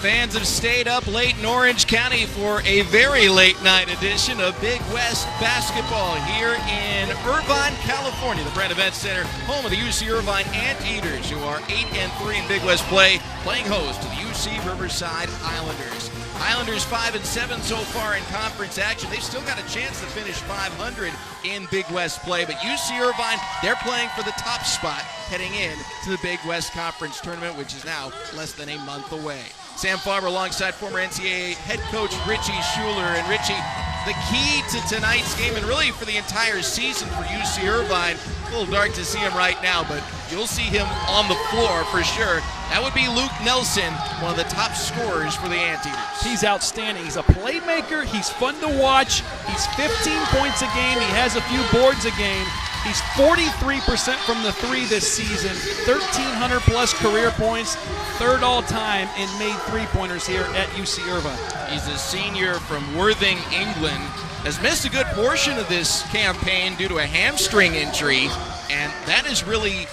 Fans have stayed up late in Orange County for a very late night edition of Big West basketball here in Irvine, California. The Brand Event Center, home of the UC Irvine Anteaters, who are 8-3 in Big West play, playing host to the UC Riverside Islanders. Islanders 5-7 so far in conference action. They've still got a chance to finish 500 in Big West play, but UC Irvine, they're playing for the top spot heading in to the Big West Conference Tournament, which is now less than a month away. Sam Farber alongside former NCAA head coach Richie Schuler. And Richie, the key to tonight's game, and really for the entire season for UC Irvine, a little dark to see him right now, but you'll see him on the floor for sure. That would be Luke Nelson, one of the top scorers for the Anteaters. He's outstanding. He's a playmaker. He's fun to watch. He's 15 points a game. He has a few boards a game. He's 43% from the three this season, 1,300 plus career points, third all-time in made three-pointers here at UC Irvine. He's a senior from Worthing, England. Has missed a good portion of this campaign due to a hamstring injury, and that has really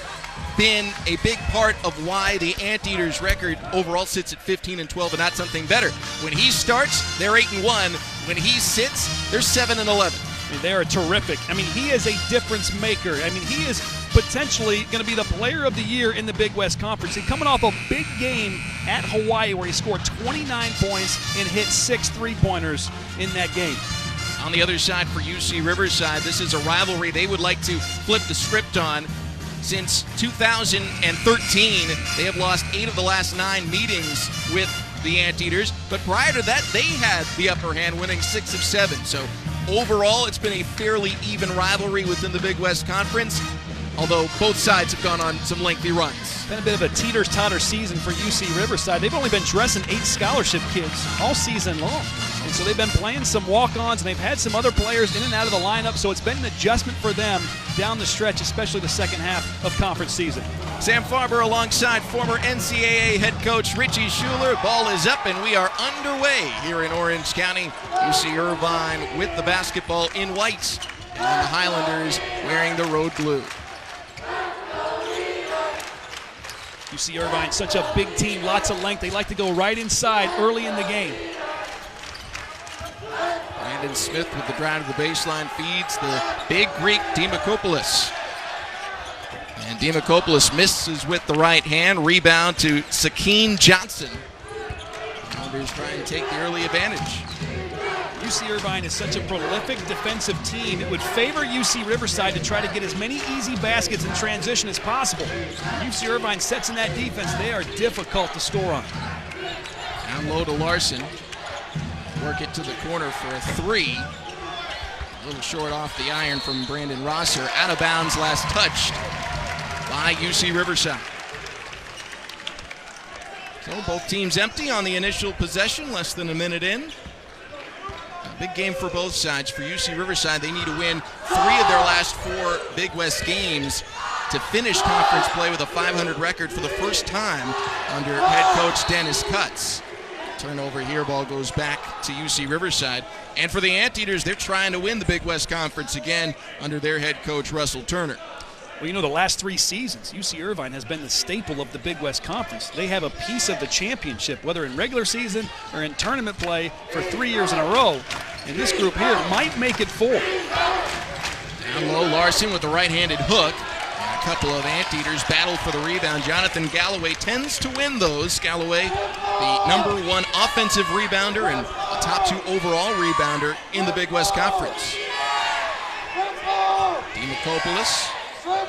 been a big part of why the Anteaters record overall sits at 15-12 and not something better. When he starts, they're 8-1. When he sits, they're 7-11. They are terrific. I mean, he is a difference maker. I mean, he is potentially going to be the player of the year in the Big West Conference. He's coming off a big game at Hawaii where he scored 29 points and hit 6 three-pointers in that game. On the other side for UC Riverside, this is a rivalry they would like to flip the script on. Since 2013, they have lost 8 of the last 9 meetings with the Anteaters, but prior to that, they had the upper hand, winning 6 of 7. So overall, it's been a fairly even rivalry within the Big West Conference, although both sides have gone on some lengthy runs. It's been a bit of a teeter-totter season for UC Riverside. They've only been dressing 8 scholarship kids all season long. And so they've been playing some walk-ons, and they've had some other players in and out of the lineup, so it's been an adjustment for them down the stretch, especially the second half of conference season. Sam Farber alongside former NCAA head coach Richie Schuler. Ball is up, and we are underway here in Orange County. UC Irvine with the basketball in white, and the Highlanders wearing the road blue. UC Irvine, such a big team, lots of length. They like to go right inside early in the game. Brandon Smith with the drive to the baseline feeds the big Greek Demakopoulos. And Demakopoulos misses with the right hand. Rebound to Sakeen Johnson. Islanders trying to take the early advantage. UC Irvine is such a prolific defensive team. It would favor UC Riverside to try to get as many easy baskets in transition as possible. UC Irvine sets in that defense. They are difficult to score on. Down low to Larson. Work it to the corner for a 3. A little short off the iron from Brandon Rosser. Out of bounds, last touched by UC Riverside. So both teams empty on the initial possession, less than a minute in. A big game for both sides. For UC Riverside, they need to win 3 of their last 4 Big West games to finish conference play with a 500 record for the first time under head coach Dennis Cutts. Turnover here, ball goes back to UC Riverside. And for the Anteaters, they're trying to win the Big West Conference again under their head coach Russell Turner. Well, you know, the last 3 seasons, UC Irvine has been the staple of the Big West Conference. They have a piece of the championship, whether in regular season or in tournament play, for 3 years in a row. And this group here might make it 4. Down low, Larson with the right-handed hook. And a couple of Anteaters battle for the rebound. Jonathan Galloway tends to win those. Galloway, the #1 offensive rebounder and a top 2 overall rebounder in the Big West Conference. Demakopoulos.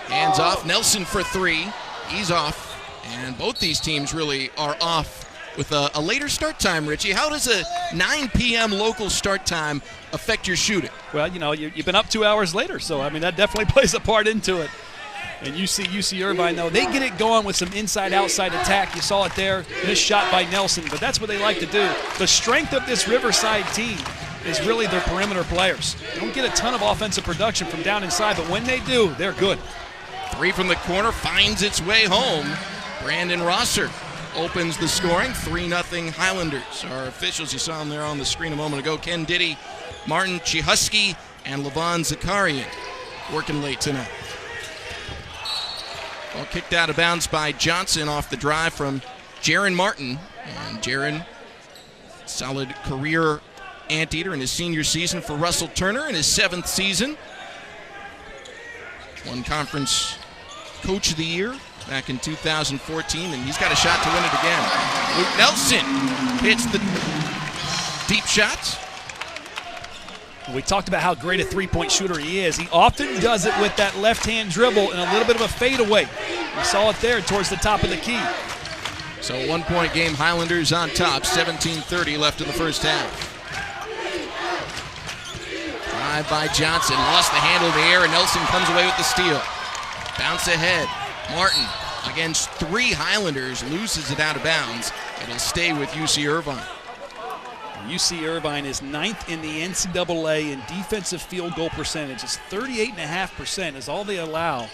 Hands off. Nelson for 3. He's off. And both these teams really are off with a later start time, Richie. How does a 9 p.m. local start time affect your shooting? Well, you know, you've been up 2 hours later, so, I mean, that definitely plays a part into it. And you see UC Irvine, though, they get it going with some inside-outside attack. You saw it there, this shot by Nelson, but that's what they like to do. The strength of this Riverside team is really their perimeter players. They don't get a ton of offensive production from down inside, but when they do, they're good. 3 from the corner, finds its way home. Brandon Rosser opens the scoring, 3-0 Highlanders. Our officials, you saw them there on the screen a moment ago, Ken Diddy, Martin Chihusky, and Levon Zakarian working late tonight. Ball kicked out of bounds by Johnson off the drive from Jaron Martin. And Jaron Solid career anteater in his senior season for Russell Turner in his 7th season. Won Conference Coach of the Year back in 2014, and he's got a shot to win it again. Luke Nelson hits the deep shots. We talked about how great a three-point shooter he is. He often does it with that left-hand dribble and a little bit of a fadeaway. We saw it there towards the top of the key. So 1-point game, Highlanders on top, 17:30 left in the first half. Drive by Johnson, lost the handle in the air, and Nelson comes away with the steal. Bounce ahead, Martin against 3 Highlanders, loses it out of bounds. It'll stay with UC Irvine. UC Irvine is 9th in the NCAA in defensive field goal percentage. It's 38.5% is all they allow.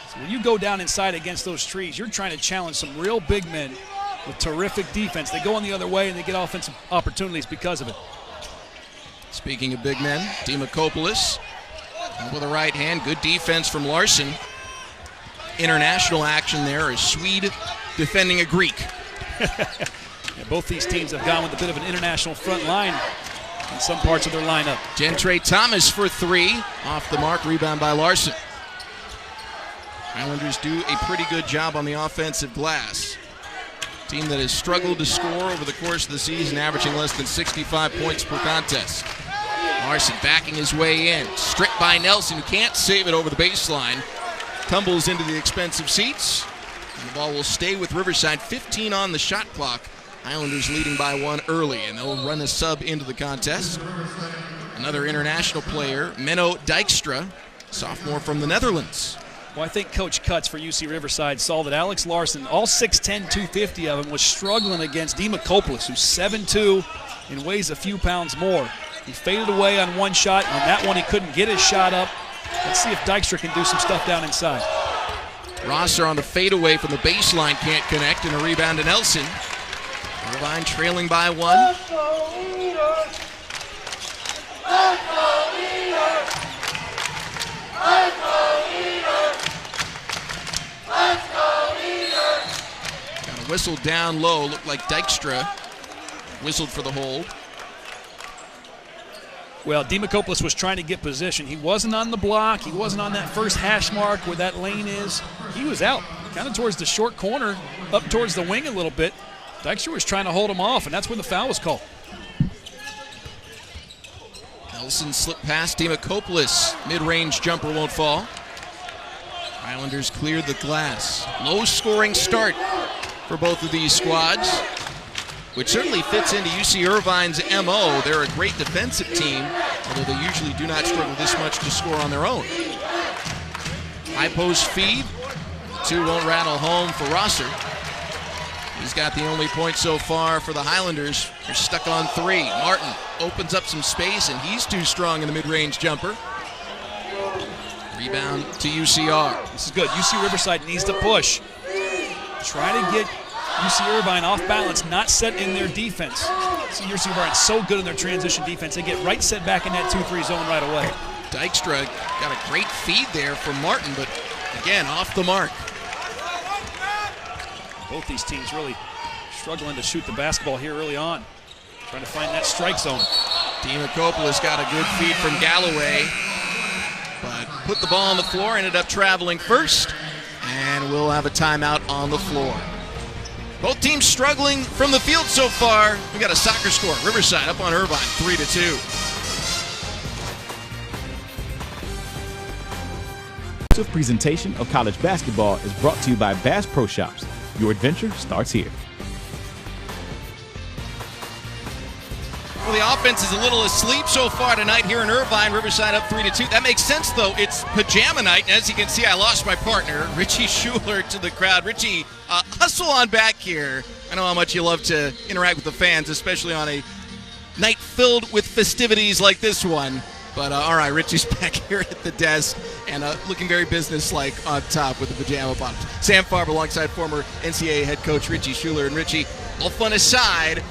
So when you go down inside against those trees, you're trying to challenge some real big men with terrific defense. They go on the other way and they get offensive opportunities because of it. Speaking of big men, Dimakopoulos with a right hand. Good defense from Larson. International action there, a Swede defending a Greek. Yeah, both these teams have gone with a bit of an international front line in some parts of their lineup. Gentry Thomas for 3. Off the mark, rebound by Larson. Highlanders do a pretty good job on the offensive glass. Team that has struggled to score over the course of the season, averaging less than 65 points per contest. Larson backing his way in. Stripped by Nelson, who can't save it over the baseline. Tumbles into the expensive seats. And the ball will stay with Riverside. 15 on the shot clock. Highlanders leading by 1 early, and they'll run a sub into the contest. Another international player, Menno Dijkstra, sophomore from the Netherlands. Well, I think Coach Cutts for UC Riverside saw that Alex Larson, all 6'10", 250 of him, was struggling against Dimakopoulos, who's 7'2", and weighs a few pounds more. He faded away on one shot. On that one, he couldn't get his shot up. Let's see if Dijkstra can do some stuff down inside. Rosser on the fadeaway from the baseline can't connect, and a rebound to Nelson. Irvine trailing by 1. Got a whistle down low. Looked like Dijkstra whistled for the hold. Well, Dimakopoulos was trying to get position. He wasn't on the block. He wasn't on that first hash mark where that lane is. He was out, kind of towards the short corner, up towards the wing a little bit. Dijkstra was trying to hold him off, and that's when the foul was called. Nelson slipped past Dimakopoulos. Mid-range jumper won't fall. Highlanders cleared the glass. Low-scoring start for both of these squads, which certainly fits into UC Irvine's MO. They're a great defensive team, although they usually do not struggle this much to score on their own. High post feed. 2 won't rattle home for Rosser. He's got the only point so far for the Highlanders. They're stuck on 3. Martin opens up some space, and he's too strong in the mid-range jumper. Rebound to UCR. This is good. UC Riverside needs to push. Try to get UC Irvine off balance, not set in their defense. See, UC Irvine is so good in their transition defense. They get right set back in that 2-3 zone right away. Dijkstra got a great feed there from Martin, but again, off the mark. Both these teams really struggling to shoot the basketball here early on. Trying to find that strike zone. Dimakopoulos got a good feed from Galloway, but put the ball on the floor, ended up traveling first, and we'll have a timeout on the floor. Both teams struggling from the field so far. We got a soccer score. Riverside up on Irvine, 3-2. This presentation of college basketball is brought to you by Bass Pro Shops. Your adventure starts here. Well, the offense is a little asleep so far tonight here in Irvine. Riverside up 3-2. That makes sense, though. It's pajama night, and as you can see, I lost my partner, Richie Schuler, to the crowd. Richie, hustle on back here. I know how much you love to interact with the fans, especially on a night filled with festivities like this one. But all right, Richie's back here at the desk and looking very businesslike on top with the pajama bottoms. Sam Farber alongside former NCAA head coach Richie Schuler. And Richie, all fun aside,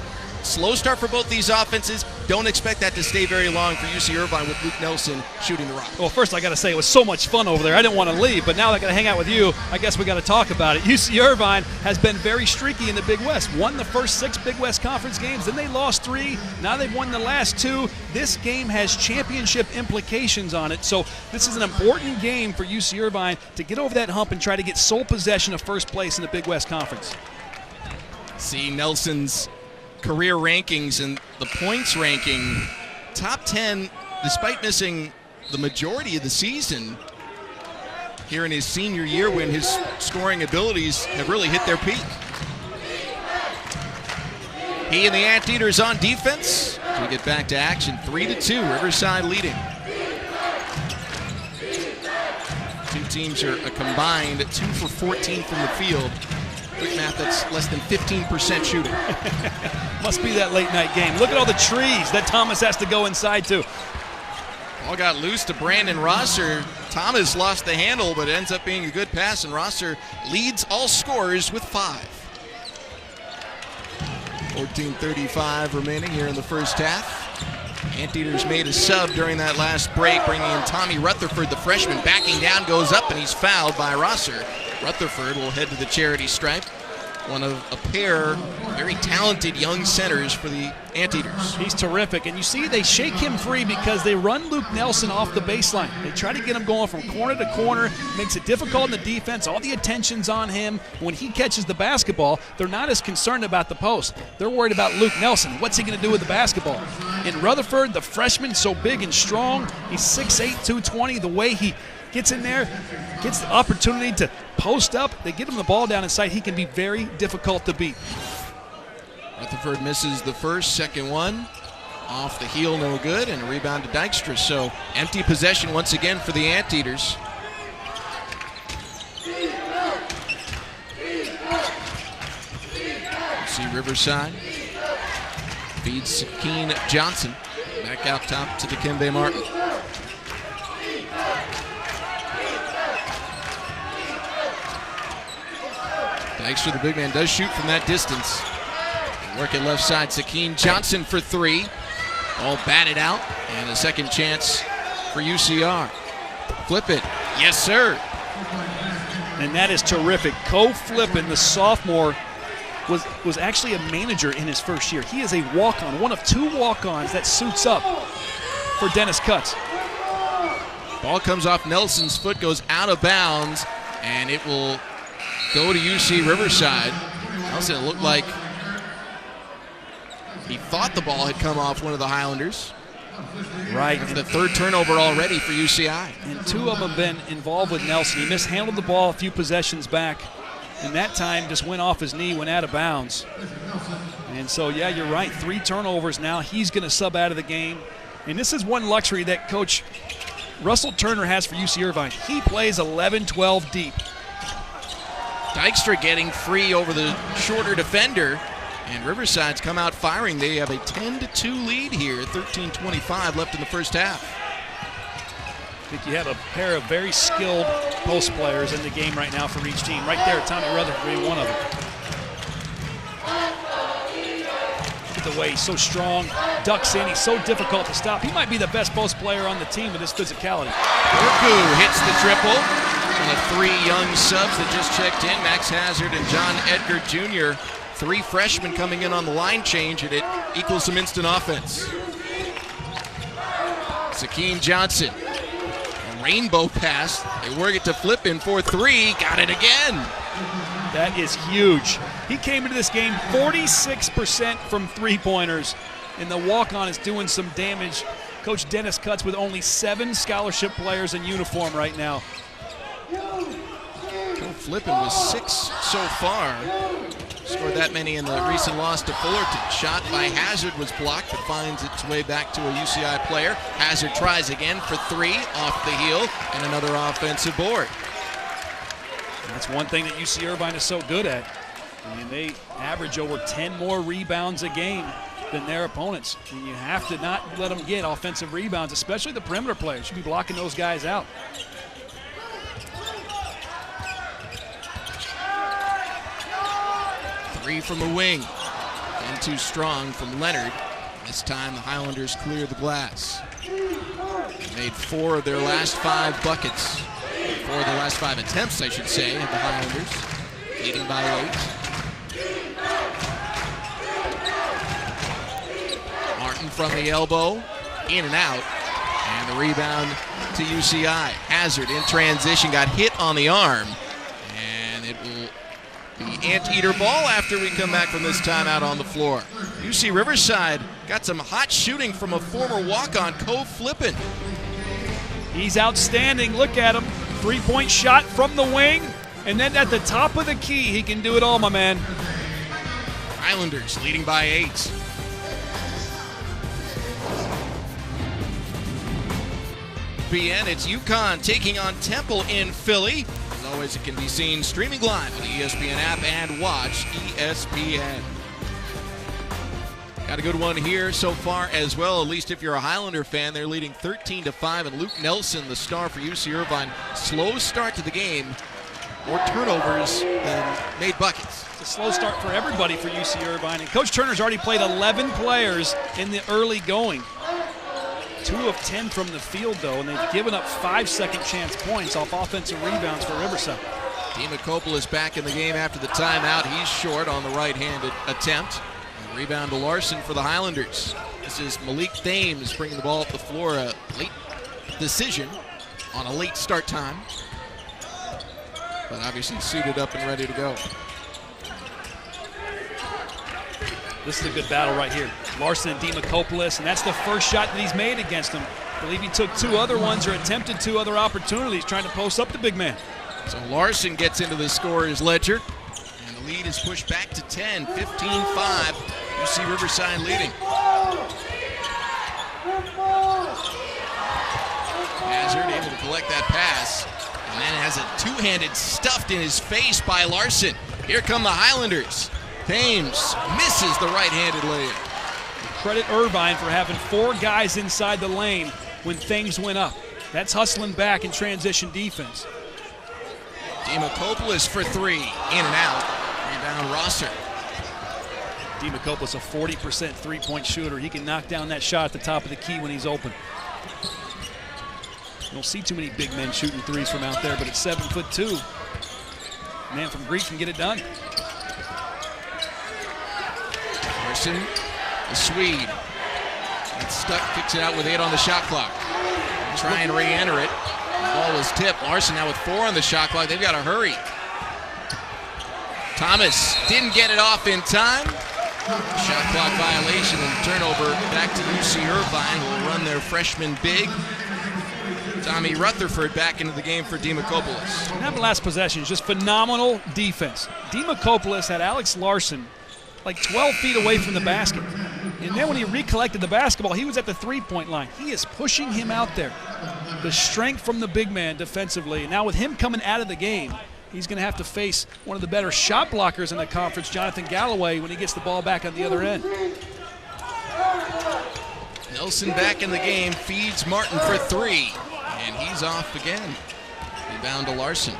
slow start for both these offenses. don't expect that to stay very long for UC Irvine with Luke Nelson shooting the rock. Well, first I got to say it was so much fun over there. I didn't want to leave, but now that I got to hang out with you, I guess we got to talk about it. UC Irvine has been very streaky in the Big West. Won the first 6 Big West Conference games, then they lost 3. Now they've won the last 2. This game has championship implications on it, so this is an important game for UC Irvine to get over that hump and try to get sole possession of first place in the Big West Conference. See Nelson's career rankings and the points ranking, top 10 despite missing the majority of the season here in his senior year when his scoring abilities have really hit their peak. He and the Anteaters on defense as we get back to action. 3-2, Riverside leading. Two teams are a combined 2 for 14 from the field. Quick math, that's less than 15% shooting. Must be that late night game. Look at all the trees that Thomas has to go inside to. Ball got loose to Brandon Rosser. Thomas lost the handle, but it ends up being a good pass, and Rosser leads all scorers with 5. 14:35 remaining here in the first half. Anteaters made a sub during that last break, bringing in Tommy Rutherford, the freshman, backing down, goes up, and he's fouled by Rosser. Rutherford will head to the charity stripe. One of a pair very talented young centers for the Anteaters. He's terrific, and you see they shake him free because they run Luke Nelson off the baseline. They try to get him going from corner to corner, makes it difficult in the defense. All the attention's on him. When he catches the basketball, they're not as concerned about the post. They're worried about Luke Nelson. What's he going to do with the basketball? And Rutherford, the freshman, so big and strong. He's 6'8", 220. The way he gets in there, gets the opportunity to post up. They get him the ball down inside. He can be very difficult to beat. Rutherford misses the first, second one. Off the heel, no good, and a rebound to Dykstra. So empty possession once again for the Anteaters. See Riverside feeds Sakeen Johnson. Back out top to Dikembe Martin. Dykstra, the big man, does shoot from that distance. Working left side, Sakeen Johnson for 3. All batted out, and a second chance for UCR. Flip it. Yes, sir. And that is terrific. Ko Flippin, the sophomore, was actually a manager in his first year. He is a walk-on, one of 2 walk-ons that suits up for Dennis Cutts. Ball comes off Nelson's foot, goes out of bounds, and it will go to UC Riverside. Nelson, it looked like he thought the ball had come off one of the Highlanders. Right. The 3rd turnover already for UCI. And 2 of them have been involved with Nelson. He mishandled the ball a few possessions back, and that time just went off his knee, went out of bounds. And so, yeah, you're right. 3 turnovers now. He's going to sub out of the game. And this is one luxury that Coach Russell Turner has for UC Irvine. He plays 11-12 deep. Dykstra getting free over the shorter defender, and Riverside's come out firing. They have a 10-2 lead here, 13:25 left in the first half. I think you have a pair of very skilled post players in the game right now for each team. Right there, Tommy Rutherford being one of them. Look at the way he's so strong, ducks in, he's so difficult to stop. He might be the best post player on the team with his physicality. Urku hits the triple. One of 3 young subs that just checked in, Max Hazard and John Edgar Jr. 3 freshmen coming in on the line change, and it equals some instant offense. Sakeen Johnson, a rainbow pass. They work it to Flippin for 3, got it again. That is huge. He came into this game 46% from 3-pointers, and the walk-on is doing some damage. Coach Dennis Cutts with only 7 scholarship players in uniform right now. Flippin was 6 so far. Scored that many in the recent loss to Fullerton. Shot by Hazard was blocked, but finds its way back to a UCI player. Hazard tries again for 3 off the heel, and another offensive board. That's one thing that UC Irvine is so good at. I mean, they average over 10 more rebounds a game than their opponents. And you have to not let them get offensive rebounds, especially the perimeter players. You should be blocking those guys out. Three from the wing. And too strong from Leonard. This time the Highlanders clear the glass. They made 4 of their last 5 buckets. 4 of their last 5 attempts, I should say, of the Highlanders. Leading by 8. Martin from the elbow, in and out. And the rebound to UCI. Hazard in transition, got hit on the arm. And it will be Anteater ball after we come back from this timeout on the floor. UC Riverside got some hot shooting from a former walk-on, Cove Flippin. He's outstanding. Look at him. 3-point shot from the wing. And then at the top of the key, he can do it all, my man. Highlanders leading by 8. BN, it's UConn taking on Temple in Philly. As always, it can be seen streaming live on the ESPN app and watch ESPN. Got a good one here so far as well, at least if you're a Highlander fan. They're leading 13-5, and Luke Nelson, the star for UC Irvine. Slow start to the game. More turnovers than made buckets. It's a slow start for everybody for UC Irvine. And Coach Turner's already played 11 players in the early going. 2 of 10 from the field, though, and they've given up 5 second-chance points off offensive rebounds for Riverside. Demakopoulos back in the game after the timeout. He's short on the right-handed attempt. And rebound to Larson for the Highlanders. This is Malik Thames bringing the ball up the floor. A late decision on a late start time, but obviously suited up and ready to go. This is a good battle right here. Larson and Demakopoulos, and that's the first shot that he's made against him. I believe he took 2 other ones or attempted 2 other opportunities trying to post up the big man. So Larson gets into the scorer's ledger, and the lead is pushed back to 10, 15-5. UC Riverside leading. Hazard able to collect that pass, and then has a two-handed stuffed in his face by Larson. Here come the Highlanders. Thames misses the right-handed layup. Credit Irvine for having 4 guys inside the lane when things went up. That's hustling back in transition defense. Demakopoulos for 3, in and out. Rebound Rosser. Demakopoulos, a 40% three-point shooter. He can knock down that shot at the top of the key when he's open. You don't see too many big men shooting threes from out there, but at 7'2", man from Greek can get it done. Larson, the Swede. Gets stuck, kicks it out with 8 on the shot clock. Try and re-enter it. The ball was tipped. Larson now with 4 on the shot clock. They've got to hurry. Thomas didn't get it off in time. Shot clock violation and turnover back to UC Irvine, who will run their freshman big. Tommy Rutherford back into the game for Demakopoulos. And that last possession is just phenomenal defense. Demakopoulos had Alex Larson like 12 feet away from the basket. And then when he recollected the basketball, he was at the three-point line. He is pushing him out there. The strength from the big man defensively. And now with him coming out of the game, he's going to have to face one of the better shot blockers in the conference, Jonathan Galloway, when he gets the ball back on the other end. Nelson back in the game, feeds Martin for 3. And he's off again. Rebound to Larson.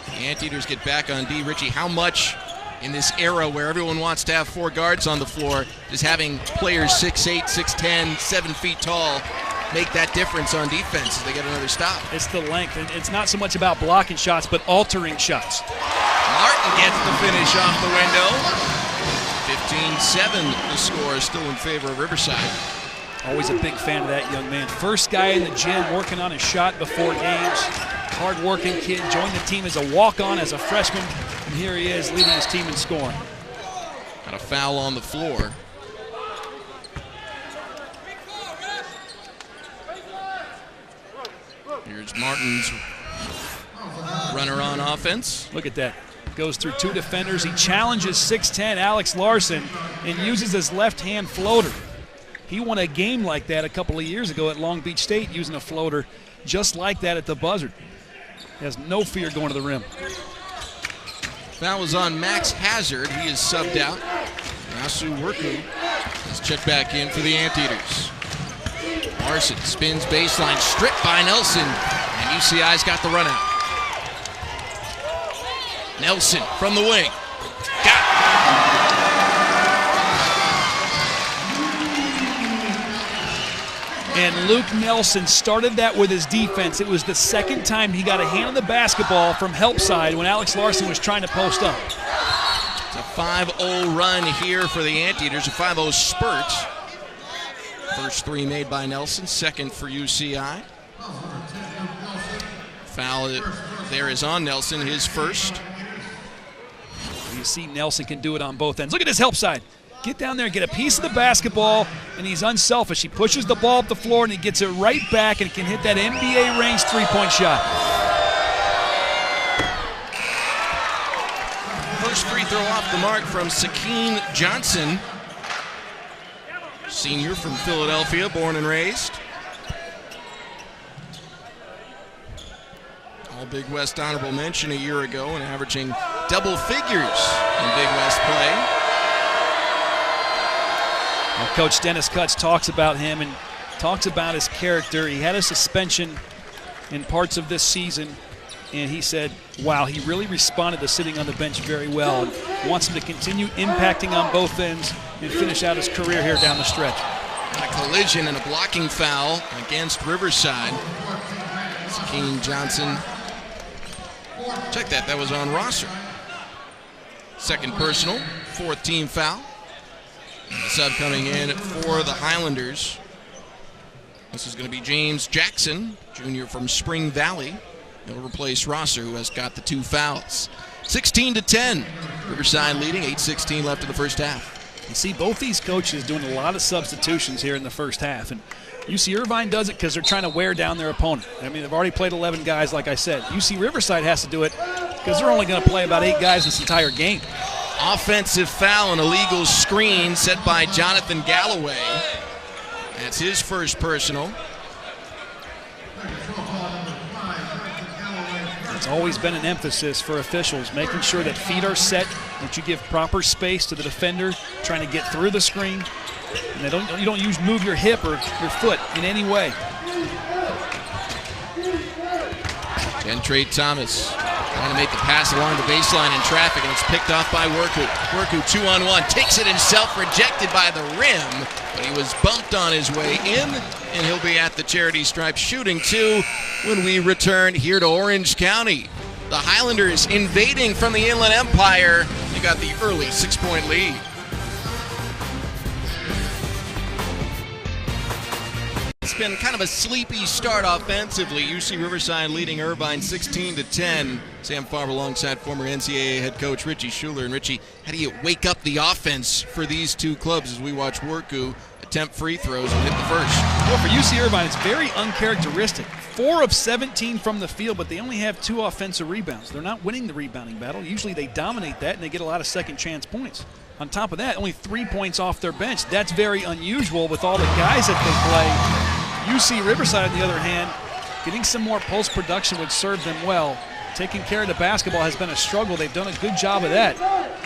The Anteaters get back on D. Richie, how much in this era where everyone wants to have 4 guards on the floor does having players 6'8", 6'10", 7 feet tall make that difference on defense as they get another stop? It's the length. It's not so much about blocking shots, but altering shots. Martin gets the finish off the window. 15-7, the score is still in favor of Riverside. Always a big fan of that young man. First guy in the gym working on his shot before games. Hard-working kid, joined the team as a walk-on as a freshman, and here he is leading his team in scoring. Got a foul on the floor. Here's Martin's runner on offense. Look at that. Goes through 2 defenders. He challenges 6'10" Alex Larson and uses his left-hand floater. He won a game like that a couple of years ago at Long Beach State using a floater just like that at the buzzer. He has no fear going to the rim. Foul was on Max Hazard. He is subbed out. Nasu Worku is checked back in for the Anteaters. Larson spins baseline, stripped by Nelson, and UCI's got the run out. Nelson from the wing. Got it. And Luke Nelson started that with his defense. It was the second time he got a hand on the basketball from help side when Alex Larson was trying to post up. It's a 5-0 run here for the Anteaters, a 5-0 spurt. First three made by Nelson, second for UCI. Foul there is on Nelson, his first. You see Nelson can do it on both ends. Look at his help side. Get down there, get a piece of the basketball, and he's unselfish. He pushes the ball up the floor, and he gets it right back and can hit that NBA-range three-point shot. First free throw off the mark from Sakeen Johnson, senior from Philadelphia, born and raised. All Big West honorable mention a year ago and averaging double figures in Big West play. Well, Coach Dennis Cutts talks about him and talks about his character. He had a suspension in parts of this season, and he said, wow, he really responded to sitting on the bench very well and wants him to continue impacting on both ends and finish out his career here down the stretch. A collision and a blocking foul against Riverside. Sakeen Johnson. Check that was on Rosser. Second personal, fourth team foul. The sub coming in for the Highlanders. This is going to be James Jackson, junior from Spring Valley. He'll replace Rosser, who has got the two fouls. 16-10. Riverside leading, 8:16 left in the first half. You see both these coaches doing a lot of substitutions here in the first half. And UC Irvine does it because they're trying to wear down their opponent. I mean, they've already played 11 guys, like I said. UC Riverside has to do it because they're only going to play about 8 guys this entire game. Offensive foul and illegal screen set by Jonathan Galloway. That's his first personal. It's always been an emphasis for officials, making sure that feet are set, that you give proper space to the defender trying to get through the screen, and you don't move your hip or your foot in any way. Trey Thomas trying to make the pass along the baseline in traffic, and it's picked off by Worku. Worku 2-on-1, takes it himself, rejected by the rim, but he was bumped on his way in, and he'll be at the charity stripe shooting two when we return here to Orange County. The Highlanders invading from the Inland Empire. They got the early 6-point lead. It's been kind of a sleepy start offensively. UC Riverside leading Irvine 16-10. Sam Farber alongside former NCAA head coach Richie Schuler. And Richie, how do you wake up the offense for these two clubs as we watch Worku attempt free throws and hit the first? Well, for UC Irvine, it's very uncharacteristic. 4 of 17 from the field, but they only have 2 offensive rebounds. They're not winning the rebounding battle. Usually they dominate that and they get a lot of second chance points. On top of that, only 3 points off their bench. That's very unusual with all the guys that they play. UC Riverside, on the other hand, getting some more post production would serve them well. Taking care of the basketball has been a struggle. They've done a good job of that.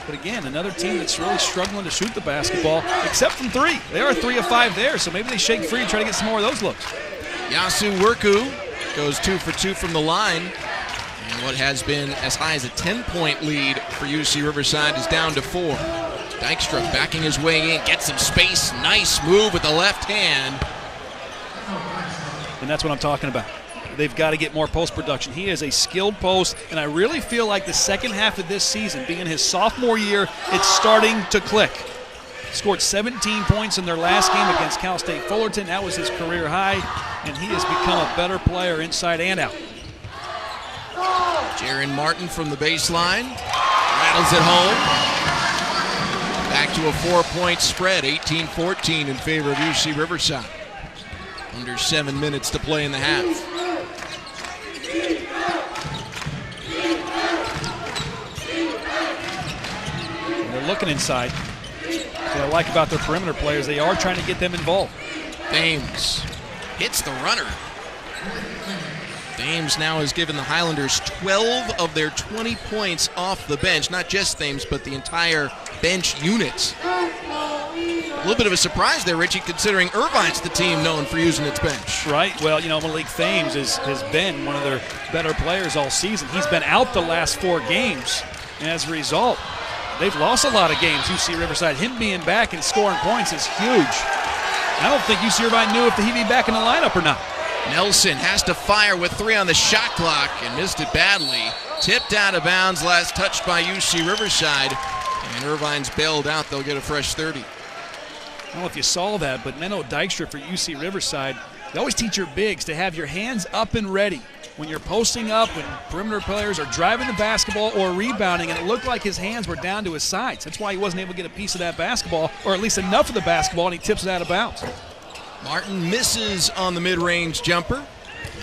But again, another team that's really struggling to shoot the basketball, except from 3. They are 3 of 5 there, so maybe they shake free and try to get some more of those looks. Yasu Worku goes 2 for 2 from the line. And what has been as high as a 10-point lead for UC Riverside is down to 4. Dykstra backing his way in, gets some space. Nice move with the left hand. And that's what I'm talking about. They've got to get more post production. He is a skilled post, and I really feel like the second half of this season, being his sophomore year, it's starting to click. Scored 17 points in their last game against Cal State Fullerton. That was his career high, and he has become a better player inside and out. Jaron Martin from the baseline. Rattles it home. Back to a 4-point spread, 18-14 in favor of UC Riverside. Under 7 minutes to play in the half. They're looking inside. What I like about their perimeter players, they are trying to get them involved. Thames hits the runner. Thames now has given the Highlanders 12 of their 20 points off the bench. Not just Thames, but the entire bench unit. A little bit of a surprise there, Richie, considering Irvine's the team known for using its bench. Right. Well, you know, Malik Thames has been one of their better players all season. He's been out the last 4 games, and as a result, they've lost a lot of games. UC Riverside, him being back and scoring points is huge. I don't think UC Irvine knew if he'd be back in the lineup or not. Nelson has to fire with 3 on the shot clock and missed it badly. Tipped out of bounds, last touched by UC Riverside. And Irvine's bailed out. They'll get a fresh 30. I don't know if you saw that, but Menno Dykstra for UC Riverside, they always teach your bigs to have your hands up and ready. When you're posting up, when perimeter players are driving the basketball or rebounding, and it looked like his hands were down to his sides. That's why he wasn't able to get a piece of that basketball, or at least enough of the basketball, and he tips it out of bounds. Martin misses on the mid-range jumper.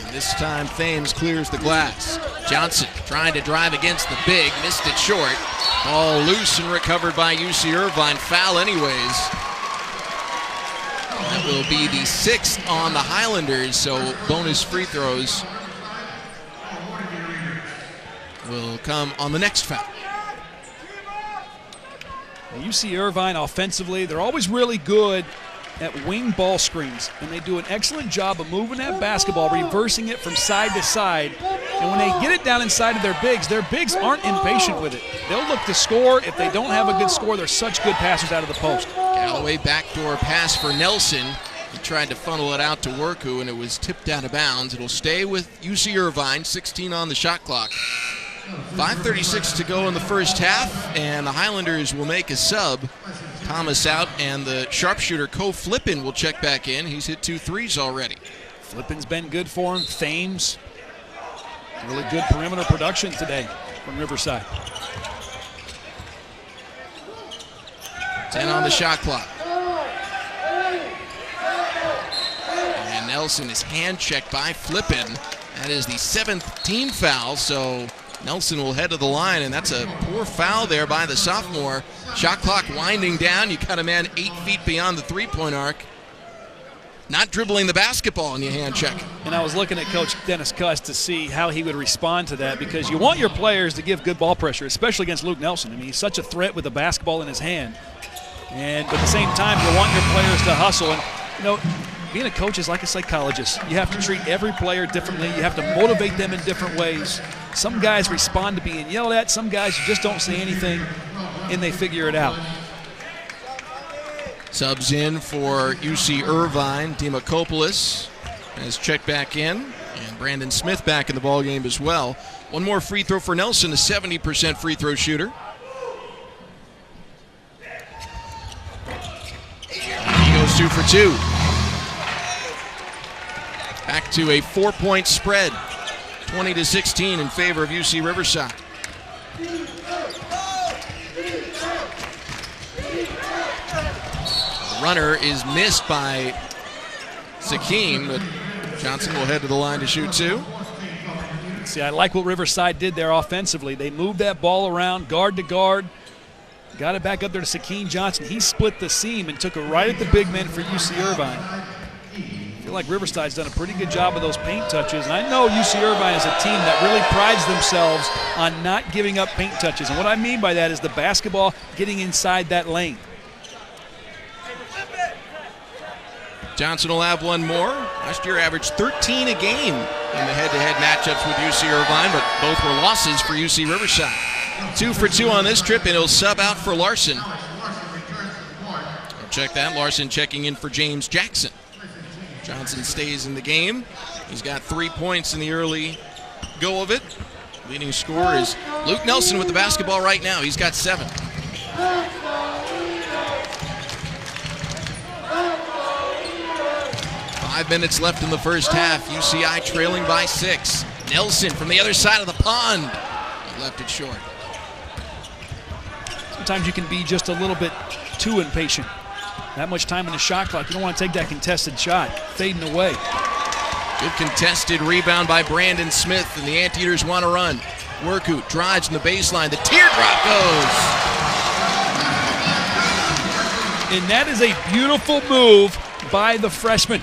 And this time Thames clears the glass. Johnson trying to drive against the big, missed it short. Ball loose and recovered by UC Irvine. Foul anyways. That will be the 6th on the Highlanders, so bonus free throws will come on the next foul. UC Irvine offensively, they're always really good at wing ball screens, and they do an excellent job of moving that basketball, reversing it from side to side. And when they get it down inside of their bigs aren't impatient with it. They'll look to score. If they don't have a good score, they're such good passers out of the post. Galloway backdoor pass for Nelson. He tried to funnel it out to Worku, and it was tipped out of bounds. It'll stay with UC Irvine, 16 on the shot clock. 5:36 to go in the first half, and the Highlanders will make a sub. Thomas out, and the sharpshooter Ko Flippin will check back in. He's hit 2 threes already. Flippin's been good for him. Thames, really good perimeter production today from Riverside. 10 on the shot clock. And Nelson is hand checked by Flippin. That is the 7th team foul, so Nelson will head to the line, and that's a poor foul there by the sophomore. Shot clock winding down. You got a man 8 feet beyond the three-point arc. Not dribbling the basketball, and you hand check. And I was looking at Coach Dennis Cuss to see how he would respond to that, because you want your players to give good ball pressure, especially against Luke Nelson. I mean, he's such a threat with the basketball in his hand. And at the same time, you want your players to hustle. And, you know, being a coach is like a psychologist. You have to treat every player differently. You have to motivate them in different ways. Some guys respond to being yelled at. Some guys you just don't say anything, and they figure it out. Subs in for UC Irvine. Dimakopoulos has checked back in, and Brandon Smith back in the ballgame as well. One more free throw for Nelson, a 70% free throw shooter. And he goes 2 for 2. Back to a 4-point spread, 20-16 in favor of UC Riverside. The runner is missed by Sakim, but Johnson will head to the line to shoot 2. See, I like what Riverside did there offensively. They moved that ball around guard to guard, got it back up there to Sakim Johnson. He split the seam and took it right at the big man for UC Irvine. I feel like Riverside's done a pretty good job of those paint touches, and I know UC Irvine is a team that really prides themselves on not giving up paint touches, and what I mean by that is the basketball getting inside that lane. Johnson will have one more. Last year averaged 13 a game in the head-to-head matchups with UC Irvine, but both were losses for UC Riverside. 2 for 2 on this trip, and he'll sub out for Larson. Check that, Larson checking in for James Jackson. Johnson stays in the game. He's got 3 points in the early go of it. Leading scorer is Luke Nelson with the basketball right now. He's got 7. 5 minutes left in the first half. UCI trailing by 6. Nelson from the other side of the pond. Left it short. Sometimes you can be just a little bit too impatient. That much time in the shot clock, you don't want to take that contested shot. Fading away. Good contested rebound by Brandon Smith, and the Anteaters want to run. Worku drives in the baseline. The teardrop goes. And that is a beautiful move by the freshman.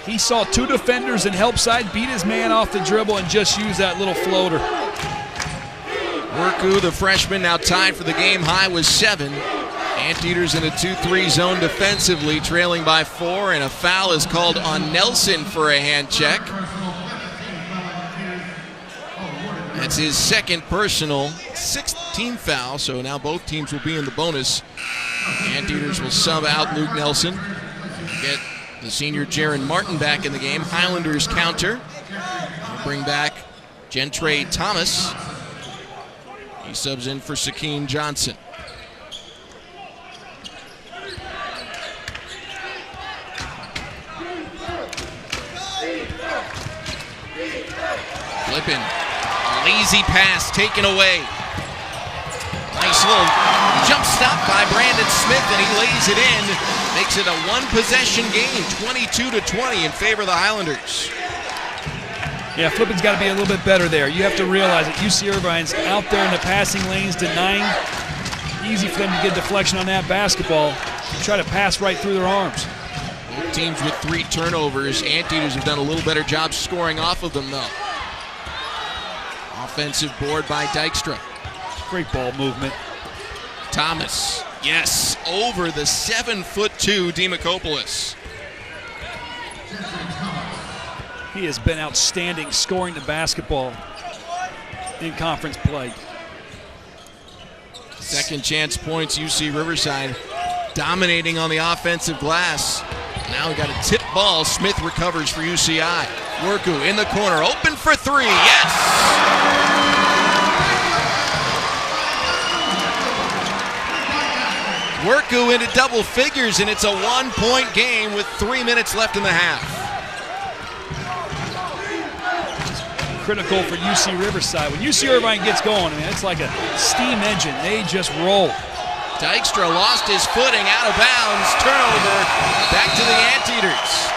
He saw 2 defenders in help side, beat his man off the dribble, and just used that little floater. Worku, the freshman, now tied for the game high with 7. Anteaters in a 2-3 zone defensively, trailing by 4, and a foul is called on Nelson for a hand check. That's his second personal, 6th team foul, so now both teams will be in the bonus. Anteaters will sub out Luke Nelson. Get the senior Jaron Martin back in the game. Highlanders counter. They'll bring back Gentry Thomas. He subs in for Sakeen Johnson. Flipping. Lazy pass taken away. Nice little jump stop by Brandon Smith, and he lays it in. Makes it a one-possession game, 22-20 in favor of the Highlanders. Yeah, Flippin's got to be a little bit better there. You have to realize that UC Irvine's out there in the passing lanes denying. Easy for them to get deflection on that basketball and try to pass right through their arms. Both teams with 3 turnovers. Anteaters have done a little better job scoring off of them, though. Offensive board by Dykstra. Great ball movement. Thomas, yes, over the 7'2" Demakopoulos. He has been outstanding scoring the basketball in conference play. Second chance points, UC Riverside dominating on the offensive glass. Now we got a tip ball. Smith recovers for UCI. Worku in the corner, open for 3, yes! Worku into double figures, and it's a 1-point game with 3 minutes left in the half. Critical for UC Riverside. When UC Irvine gets going, I mean, it's like a steam engine. They just roll. Dykstra lost his footing, out of bounds, turnover, back to the Anteaters.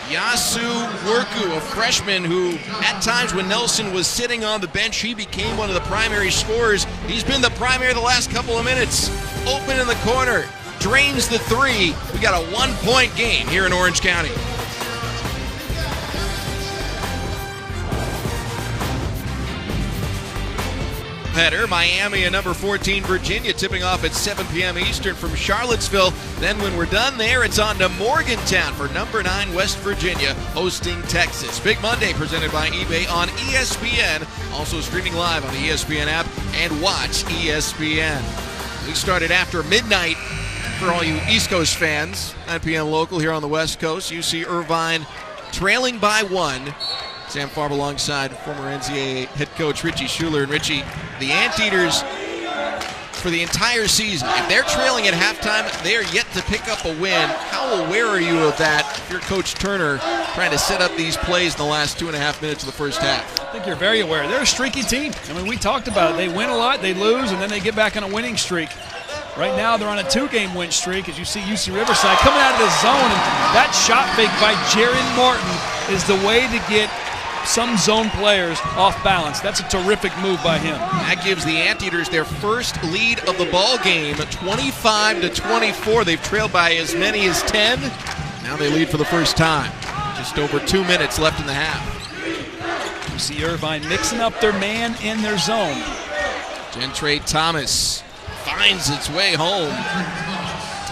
Yasu Worku, a freshman who, at times when Nelson was sitting on the bench, he became one of the primary scorers. He's been the primary the last couple of minutes. Open in the corner, drains the 3. We got a 1-point game here in Orange County. Header, Miami and number 14 Virginia tipping off at 7 p.m. Eastern from Charlottesville. Then when we're done there, it's on to Morgantown for number 9 West Virginia hosting Texas. Big Monday presented by eBay on ESPN. Also streaming live on the ESPN app and watch ESPN. We started after midnight for all you East Coast fans. 9 p.m. local here on the West Coast. UC Irvine trailing by 1. Sam Farb alongside former NCAA head coach Richie Schuler. And Richie, the Anteaters for the entire season, if they're trailing at halftime, they are yet to pick up a win. How aware are you of that if you're Coach Turner trying to set up these plays in the last 2.5 minutes of the first half? I think you're very aware. They're a streaky team. I mean, we talked about it. They win a lot, they lose, and then they get back on a winning streak. Right now, they're on a 2-game win streak, as you see UC Riverside coming out of the zone, and that shot fake by Jaron Martin is the way to get some zone players off balance. That's a terrific move by him. That gives the Anteaters their first lead of the ball game, 25-24. They've trailed by as many as 10. Now they lead for the first time. Just over 2 minutes left in the half. UC Irvine mixing up their man and their zone. Gentry Thomas finds its way home.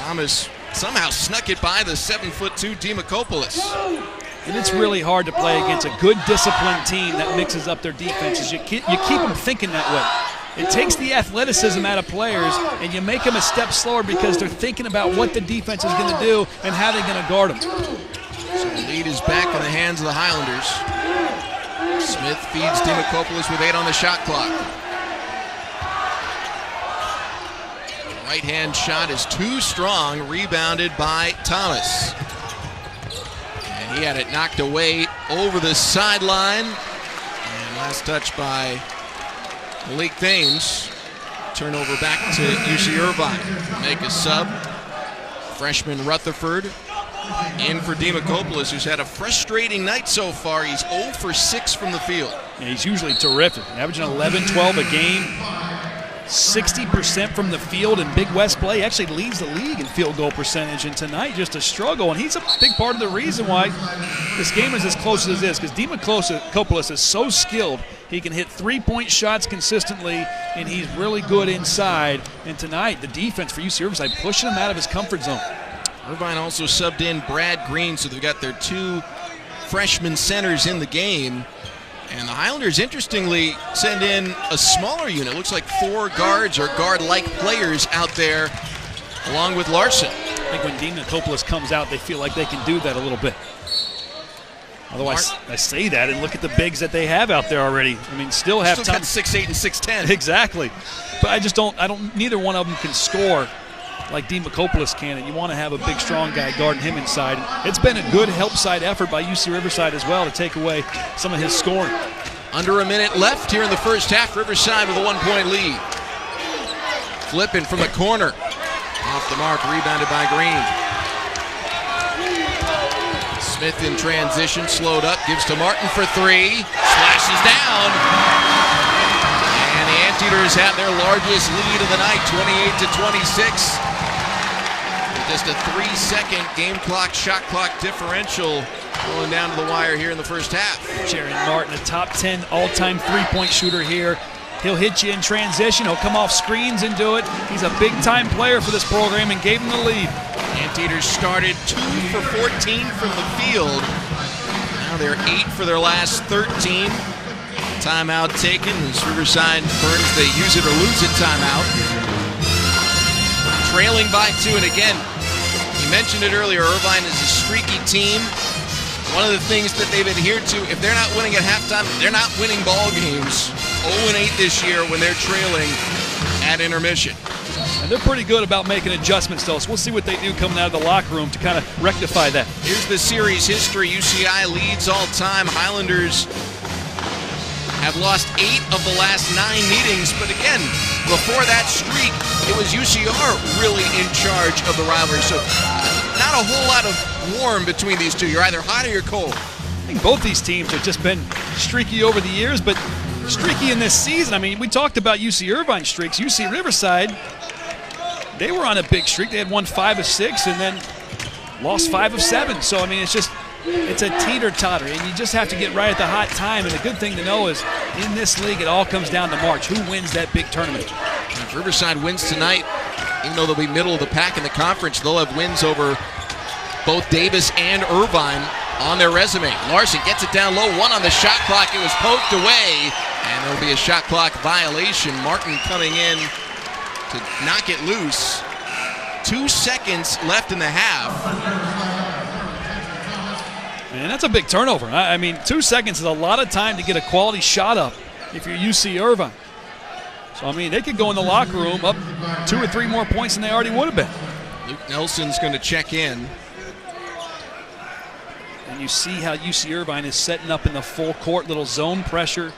Thomas somehow snuck it by the 7'2" Demakopoulos. And it's really hard to play against a good, disciplined team that mixes up their defenses. You keep them thinking that way. It takes the athleticism out of players, and you make them a step slower because they're thinking about what the defense is going to do and how they're going to guard them. So the lead is back in the hands of the Highlanders. Smith feeds Demakopoulos with 8 on the shot clock. The right-hand shot is too strong, rebounded by Thomas. He had it knocked away over the sideline. And last touch by Malik Thames. Turnover back to UC Irvine. Make a sub. Freshman Rutherford in for Demakopoulos, who's had a frustrating night so far. He's 0 for 6 from the field. Yeah, he's usually terrific. Averaging 11-12 a game. 60% from the field in Big West play. He actually leads the league in field goal percentage, and tonight just a struggle. And he's a big part of the reason why this game is as close as it is, because Demakopoulos is so skilled. He can hit 3-point shots consistently, and he's really good inside. And tonight, the defense for UC Riverside pushing him out of his comfort zone. Irvine also subbed in Brad Green, so they've got their 2 freshman centers in the game. And the Highlanders, interestingly, send in a smaller unit. Looks like 4 guards or guard-like players out there, along with Larson. I think when Dimitropoulos comes out, they feel like they can do that a little bit. Otherwise, I say that and look at the bigs that they have out there already. I mean, still have Still time. got 6'8" and 6'10". Exactly. But I don't, neither one of them can score like Dimitropoulos can, and you want to have a big, strong guy guarding him inside. It's been a good help side effort by UC Riverside as well to take away some of his scoring. Under a minute left here in the first half. Riverside with a 1-point lead. Flipping from the corner. Off the mark, rebounded by Green. Smith in transition, slowed up, gives to Martin for 3. Slashes down. And the Anteaters have their largest lead of the night, 28-26. Just a 3-second game clock, shot clock differential going down to the wire here in the first half. Jaron Martin, a top 10 all-time three-point shooter here. He'll hit you in transition. He'll come off screens and do it. He's a big-time player for this program and gave him the lead. Anteaters started 2 for 14 from the field. Now they're 8 for their last 13. Timeout taken as Riverside burns the use it or lose it timeout. Trailing by 2, and again, you mentioned it earlier, Irvine is a streaky team. One of the things that they've adhered to, if they're not winning at halftime, they're not winning ball games. 0-8 this year when they're trailing at intermission. And they're pretty good about making adjustments, though, so we'll see what they do coming out of the locker room to kind of rectify that. Here's the series history. UCI leads all time. Highlanders have lost 8 of the last 9 meetings, but again, before that streak, it was UCR really in charge of the rivalry. So not a whole lot of warm between these two. You're either hot or you're cold. I think both these teams have just been streaky over the years, but streaky in this season. I mean, we talked about UC Irvine streaks. UC Riverside, they were on a big streak. They had won 5 of 6 and then lost 5 of 7. So, I mean, it's a teeter-totter, and you just have to get right at the hot time. And the good thing to know is in this league, it all comes down to March. Who wins that big tournament? If Riverside wins tonight, even though they'll be middle of the pack in the conference, they'll have wins over both Davis and Irvine on their resume. Larson gets it down low, 1 on the shot clock. It was poked away, and there'll be a shot clock violation. Martin coming in to knock it loose. 2 seconds left in the half. Man, that's a big turnover. I mean, 2 seconds is a lot of time to get a quality shot up if you're UC Irvine. So, I mean, they could go in the locker room up 2 or 3 more points than they already would have been. Luke Nelson's going to check in. And you see how UC Irvine is setting up in the full court, little zone pressure,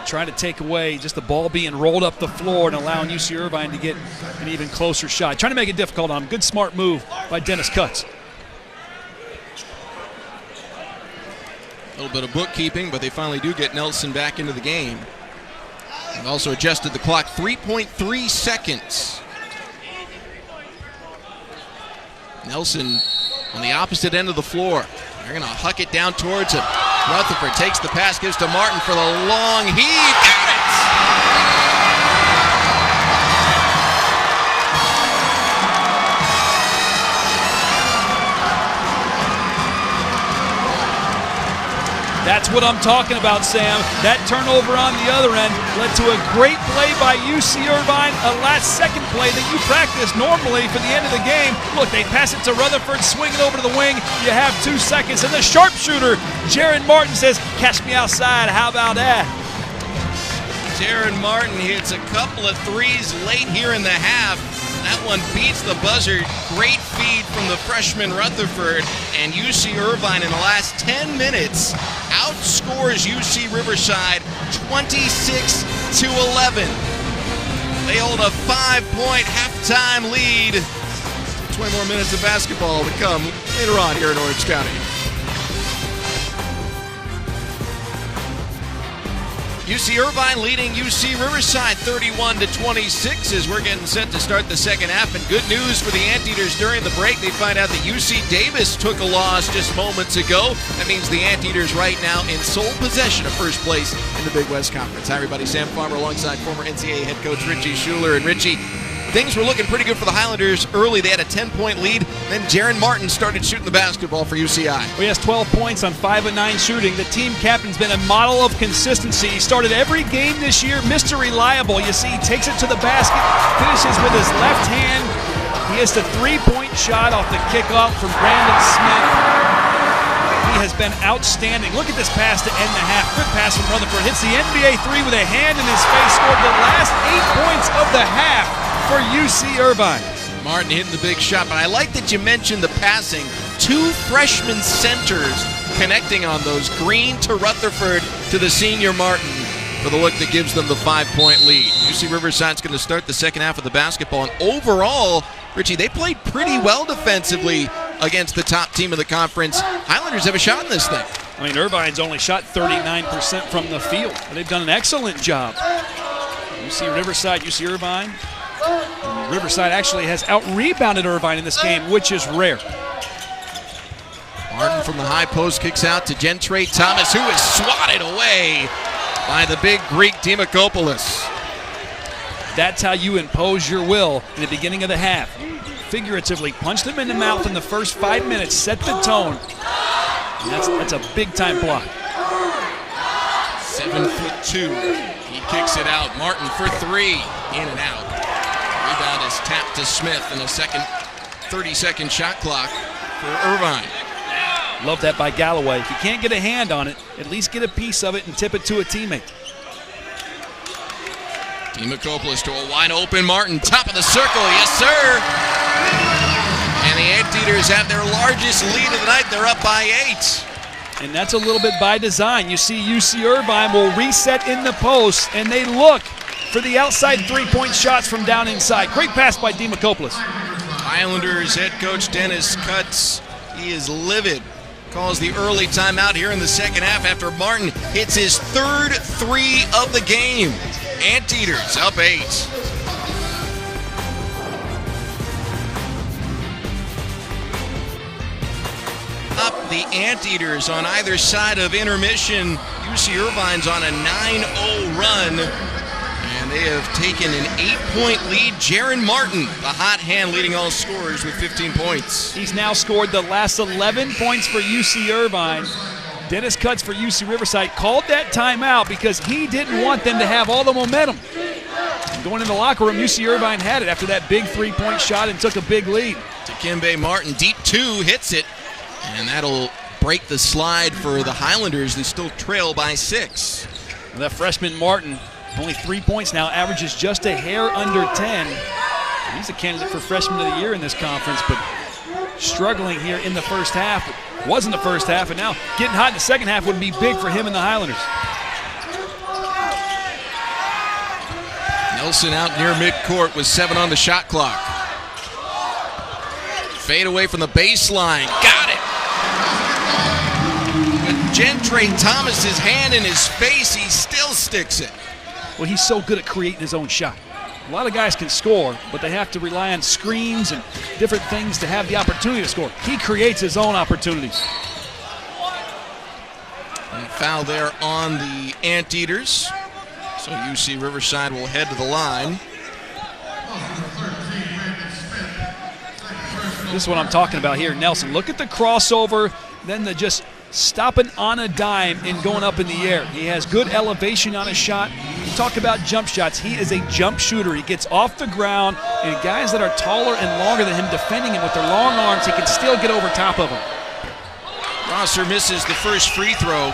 trying to take away just the ball being rolled up the floor and allowing UC Irvine to get an even closer shot. Trying to make it difficult on him. Good, smart move by Dennis Cutts. A little bit of bookkeeping, but they finally do get Nelson back into the game. They've also adjusted the clock, 3.3 seconds. Nelson on the opposite end of the floor. They're going to huck it down towards him. Rutherford takes the pass, gives to Martin for the long heave. Got it! That's what I'm talking about, Sam. That turnover on the other end led to a great play by UC Irvine, a last-second play that you practice normally for the end of the game. Look, they pass it to Rutherford, swing it over to the wing. You have 2 seconds, and the sharpshooter, Jaron Martin, says, catch me outside. How about that? Jaron Martin hits a couple of threes late here in the half. That one beats the buzzer. Great feed from the freshman Rutherford, and UC Irvine in the last 10 minutes outscores UC Riverside 26-11. They hold a 5-point halftime lead. 20 more minutes of basketball to come later on here in Orange County. UC Irvine leading UC Riverside 31-26 as we're getting set to start the second half. And good news for the Anteaters during the break. They find out that UC Davis took a loss just moments ago. That means the Anteaters right now in sole possession of first place in the Big West Conference. Hi, everybody. Sam Farmer alongside former NCAA head coach Richie Schuler. And Richie, things were looking pretty good for the Highlanders early. They had a 10-point lead. Then Jaron Martin started shooting the basketball for UCI. Well, he has 12 points on 5 of 9 shooting. The team captain's been a model of consistency. He started every game this year, Mr. Reliable. You see, he takes it to the basket, finishes with his left hand. He hits the 3-point shot off the kickoff from Brandon Smith. He has been outstanding. Look at this pass to end the half. Good pass from Rutherford. Hits the NBA 3 with a hand in his face. Scored the last 8 points of the half for UC Irvine. Martin hitting the big shot, but I like that you mentioned the passing. 2 freshman centers connecting on those. Green to Rutherford to the senior Martin for the look that gives them the 5-point lead. UC Riverside's going to start the second half of the basketball, and overall, Richie, they played pretty well defensively against the top team of the conference. Highlanders have a shot in this thing. I mean, Irvine's only shot 39% from the field. They've done an excellent job. UC Riverside, UC Irvine. And Riverside actually has out-rebounded Irvine in this game, which is rare. Martin from the high post kicks out to Gentry Thomas, who is swatted away by the big Greek Dimakopoulos. That's how you impose your will in the beginning of the half. Figuratively, punch them in the mouth in the first 5 minutes, set the tone. And that's a big-time block. 7'2". He kicks it out. Martin for 3. In and out. Rebound is tapped to Smith in a second 30-second shot clock for Irvine. Love that by Galloway. If you can't get a hand on it, at least get a piece of it and tip it to a teammate. Dimakopoulos to a wide-open Martin. Top of the circle. Yes, sir. And the Anteaters have their largest lead of the night. They're up by 8. And that's a little bit by design. You see UC Irvine will reset in the post, and they look for the outside 3-point shots from down inside. Great pass by Dimakopoulos. Highlanders head coach Dennis Cutts, he is livid. Calls the early timeout here in the second half after Martin hits his 3rd 3 of the game. Anteaters up 8. Up the Anteaters on either side of intermission. UC Irvine's on a 9-0 run, and they have taken an 8-point lead. Jaron Martin, the hot hand, leading all scorers with 15 points. He's now scored the last 11 points for UC Irvine. Dennis Cutts for UC Riverside called that timeout because he didn't want them to have all the momentum. Going in the locker room, UC Irvine had it after that big 3-point shot and took a big lead. Dikembe Martin, deep 2, hits it, and that'll break the slide for the Highlanders. They still trail by 6. Well, that freshman Martin, only 3 points now, averages just a hair under 10. He's a candidate for freshman of the year in this conference, but struggling here in the first half. It wasn't the first half, and now getting hot in the second half would be big for him and the Highlanders. Nelson out near midcourt with 7 on the shot clock. Fade away from the baseline. Got it. With Gentry Thomas's hand in his face, he still sticks it. Well, he's so good at creating his own shot. A lot of guys can score, but they have to rely on screens and different things to have the opportunity to score. He creates his own opportunities. And foul there on the Anteaters. So UC Riverside will head to the line. This is what I'm talking about here, Nelson. Look at the crossover, then the just stopping on a dime and going up in the air. He has good elevation on his shot. You talk about jump shots. He is a jump shooter. He gets off the ground, and guys that are taller and longer than him defending him with their long arms, he can still get over top of them. Rosser misses the first free throw.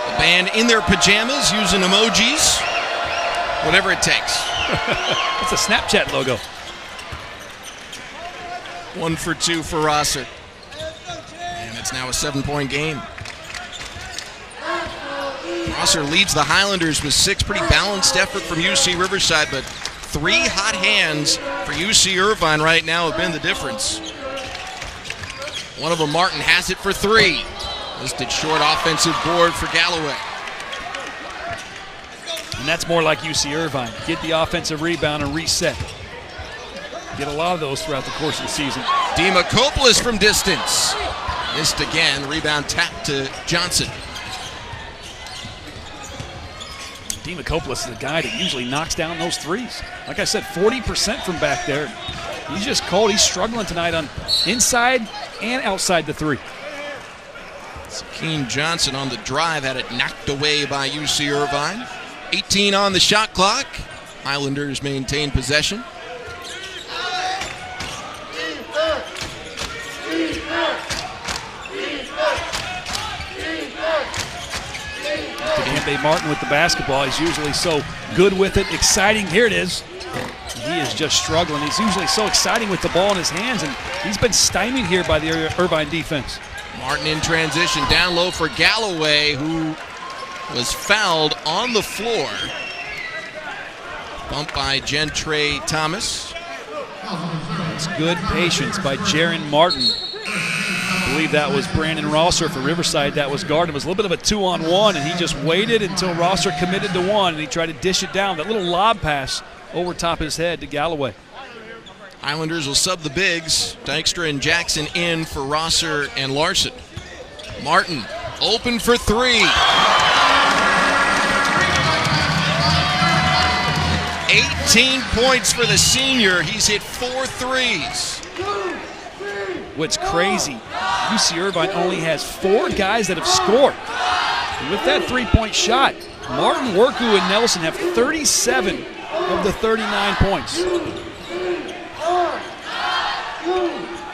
The band in their pajamas using emojis. Whatever it takes. It's a Snapchat logo. 1 for 2 for Rosser. And it's now a 7-point game. Rosser leads the Highlanders with 6. Pretty balanced effort from UC Riverside, but 3 hot hands for UC Irvine right now have been the difference. One of them, Martin, has it for 3. Listed short offensive board for Galloway. And that's more like UC Irvine. Get the offensive rebound and reset. Get a lot of those throughout the course of the season. Dimakopoulos from distance. Missed again. Rebound tap to Johnson. Demokopoulos is a guy that usually knocks down those threes. Like I said, 40% from back there. He's just cold. He's struggling tonight on inside and outside the three. Keene Johnson on the drive had it knocked away by UC Irvine. 18 on the shot clock. Highlanders maintain possession. Dante Martin with the basketball. He's usually so good with it, exciting. Here it is. He is just struggling. He's usually so exciting with the ball in his hands, and he's been stymied here by the Irvine defense. Martin in transition, down low for Galloway, who was fouled on the floor. Bumped by Gentry Thomas. It's good patience by Jaron Martin. I believe that was Brandon Rosser for Riverside that was guarding. It was a little bit of a 2-on-1, and he just waited until Rosser committed to one, and he tried to dish it down. That little lob pass over top his head to Galloway. Highlanders will sub the bigs. Dykstra and Jackson in for Rosser and Larson. Martin open for three. 18 points for the senior. He's hit 4 threes. What's crazy, UC Irvine only has 4 guys that have scored. And with that three-point shot, Martin, Worku, and Nelson have 37 of the 39 points.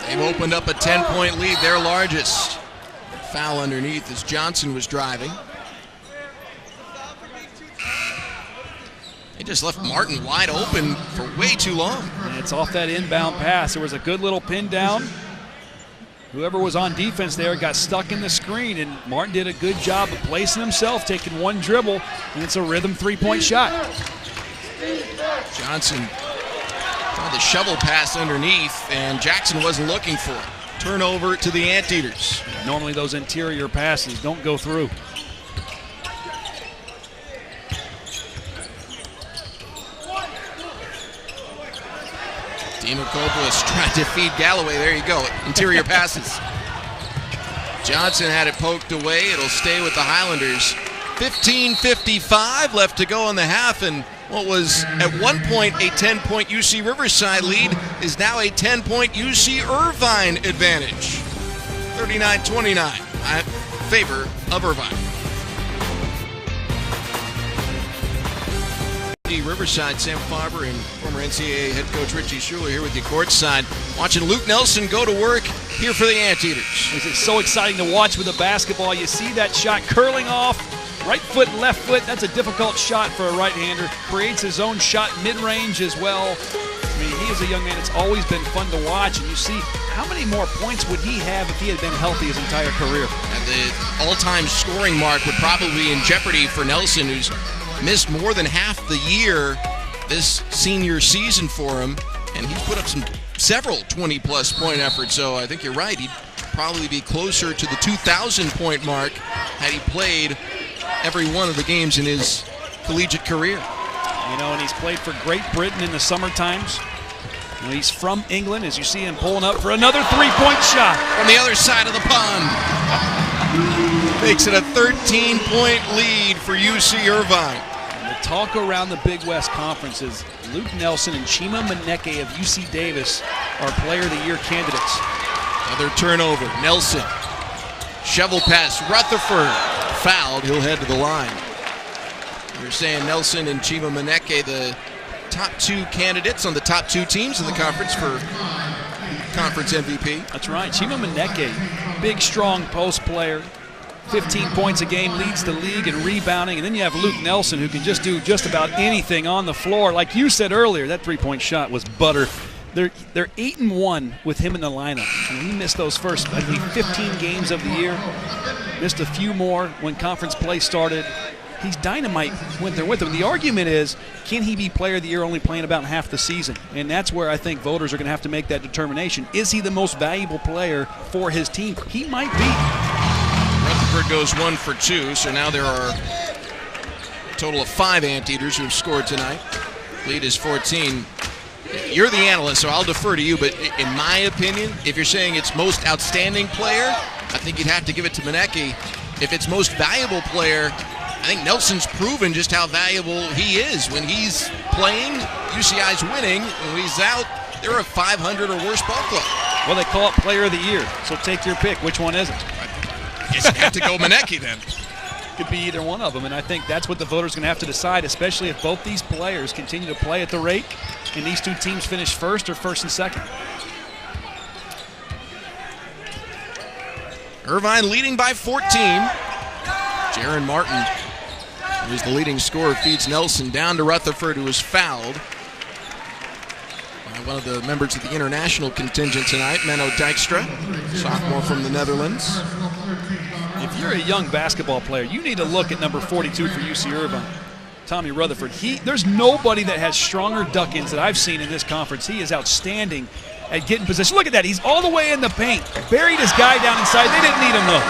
They've opened up a 10-point lead, their largest. Foul underneath as Johnson was driving. They just left Martin wide open for way too long. And it's off that inbound pass. There was a good little pin down. Whoever was on defense there got stuck in the screen, and Martin did a good job of placing himself, taking one dribble, and it's a rhythm three-point shot. Johnson tried the shovel pass underneath, and Jackson wasn't looking for it. Turnover to the Anteaters. Normally those interior passes don't go through. Demokopoulos tried to feed Galloway. There you go. Interior passes. Johnson had it poked away. It'll stay with the Highlanders. 15:55 left to go in the half, and what was at one point a 10-point UC Riverside lead is now a 10-point UC Irvine advantage. 39-29 in favor of Irvine. Riverside, Sam Farber and former NCAA head coach Richie Schuler here with you courtside, watching Luke Nelson go to work here for the Anteaters. It's so exciting to watch with the basketball. You see that shot curling off, right foot and left foot. That's a difficult shot for a right-hander. Creates his own shot mid-range as well. I mean, he is a young man that's always been fun to watch, and you see how many more points would he have if he had been healthy his entire career. And the all-time scoring mark would probably be in jeopardy for Nelson, who's missed more than half the year this senior season for him, and he's put up several 20-plus point efforts, so I think you're right. He'd probably be closer to the 2,000-point mark had he played every one of the games in his collegiate career. You know, and he's played for Great Britain in the summer times. You know, he's from England, as you see him pulling up for another three-point shot. From the other side of the pond. Makes it a 13-point lead for UC Irvine. And the talk around the Big West Conference is Luke Nelson and Chima Maneke of UC Davis are Player of the Year candidates. Another turnover. Nelson. Shovel pass. Rutherford. Fouled. He'll head to the line. You're saying Nelson and Chima Maneke, the top 2 candidates on the top 2 teams in the conference for conference MVP. That's right. Chima Maneke, big, strong post player. 15 points a game, leads the league in rebounding. And then you have Luke Nelson, who can just do just about anything on the floor. Like you said earlier, that three-point shot was butter. They're 8-1 with him in the lineup. And he missed those first, I think, 15 games of the year. Missed a few more when conference play started. He's dynamite when they're with him. The argument is, can he be Player of the Year only playing about half the season? And that's where I think voters are going to have to make that determination. Is he the most valuable player for his team? He might be. Rutherford goes 1 for 2, so now there are a total of 5 Anteaters who have scored tonight. Lead is 14. You're the analyst, so I'll defer to you, but in my opinion, if you're saying it's most outstanding player, I think you'd have to give it to Manecki. If it's most valuable player, I think Nelson's proven just how valuable he is. When he's playing, UCI's winning. When he's out, they're a 500 or worse ball club. Well, they call it Player of the Year, so take your pick. Which one is it? I guess you have to go Manecki then. Could be either one of them, and I think that's what the voters are going to have to decide, especially if both these players continue to play at the rate and these two teams finish first or first and second. Irvine leading by 14. Jaron Martin, who's the leading scorer, feeds Nelson down to Rutherford, who was fouled by one of the members of the international contingent tonight, Menno Dijkstra, sophomore from the Netherlands. If you're a young basketball player, you need to look at number 42 for UC Irvine, Tommy Rutherford. There's nobody that has stronger duck-ins that I've seen in this conference. He is outstanding at getting possession. Look at that. He's all the way in the paint. Buried his guy down inside. They didn't need him, though.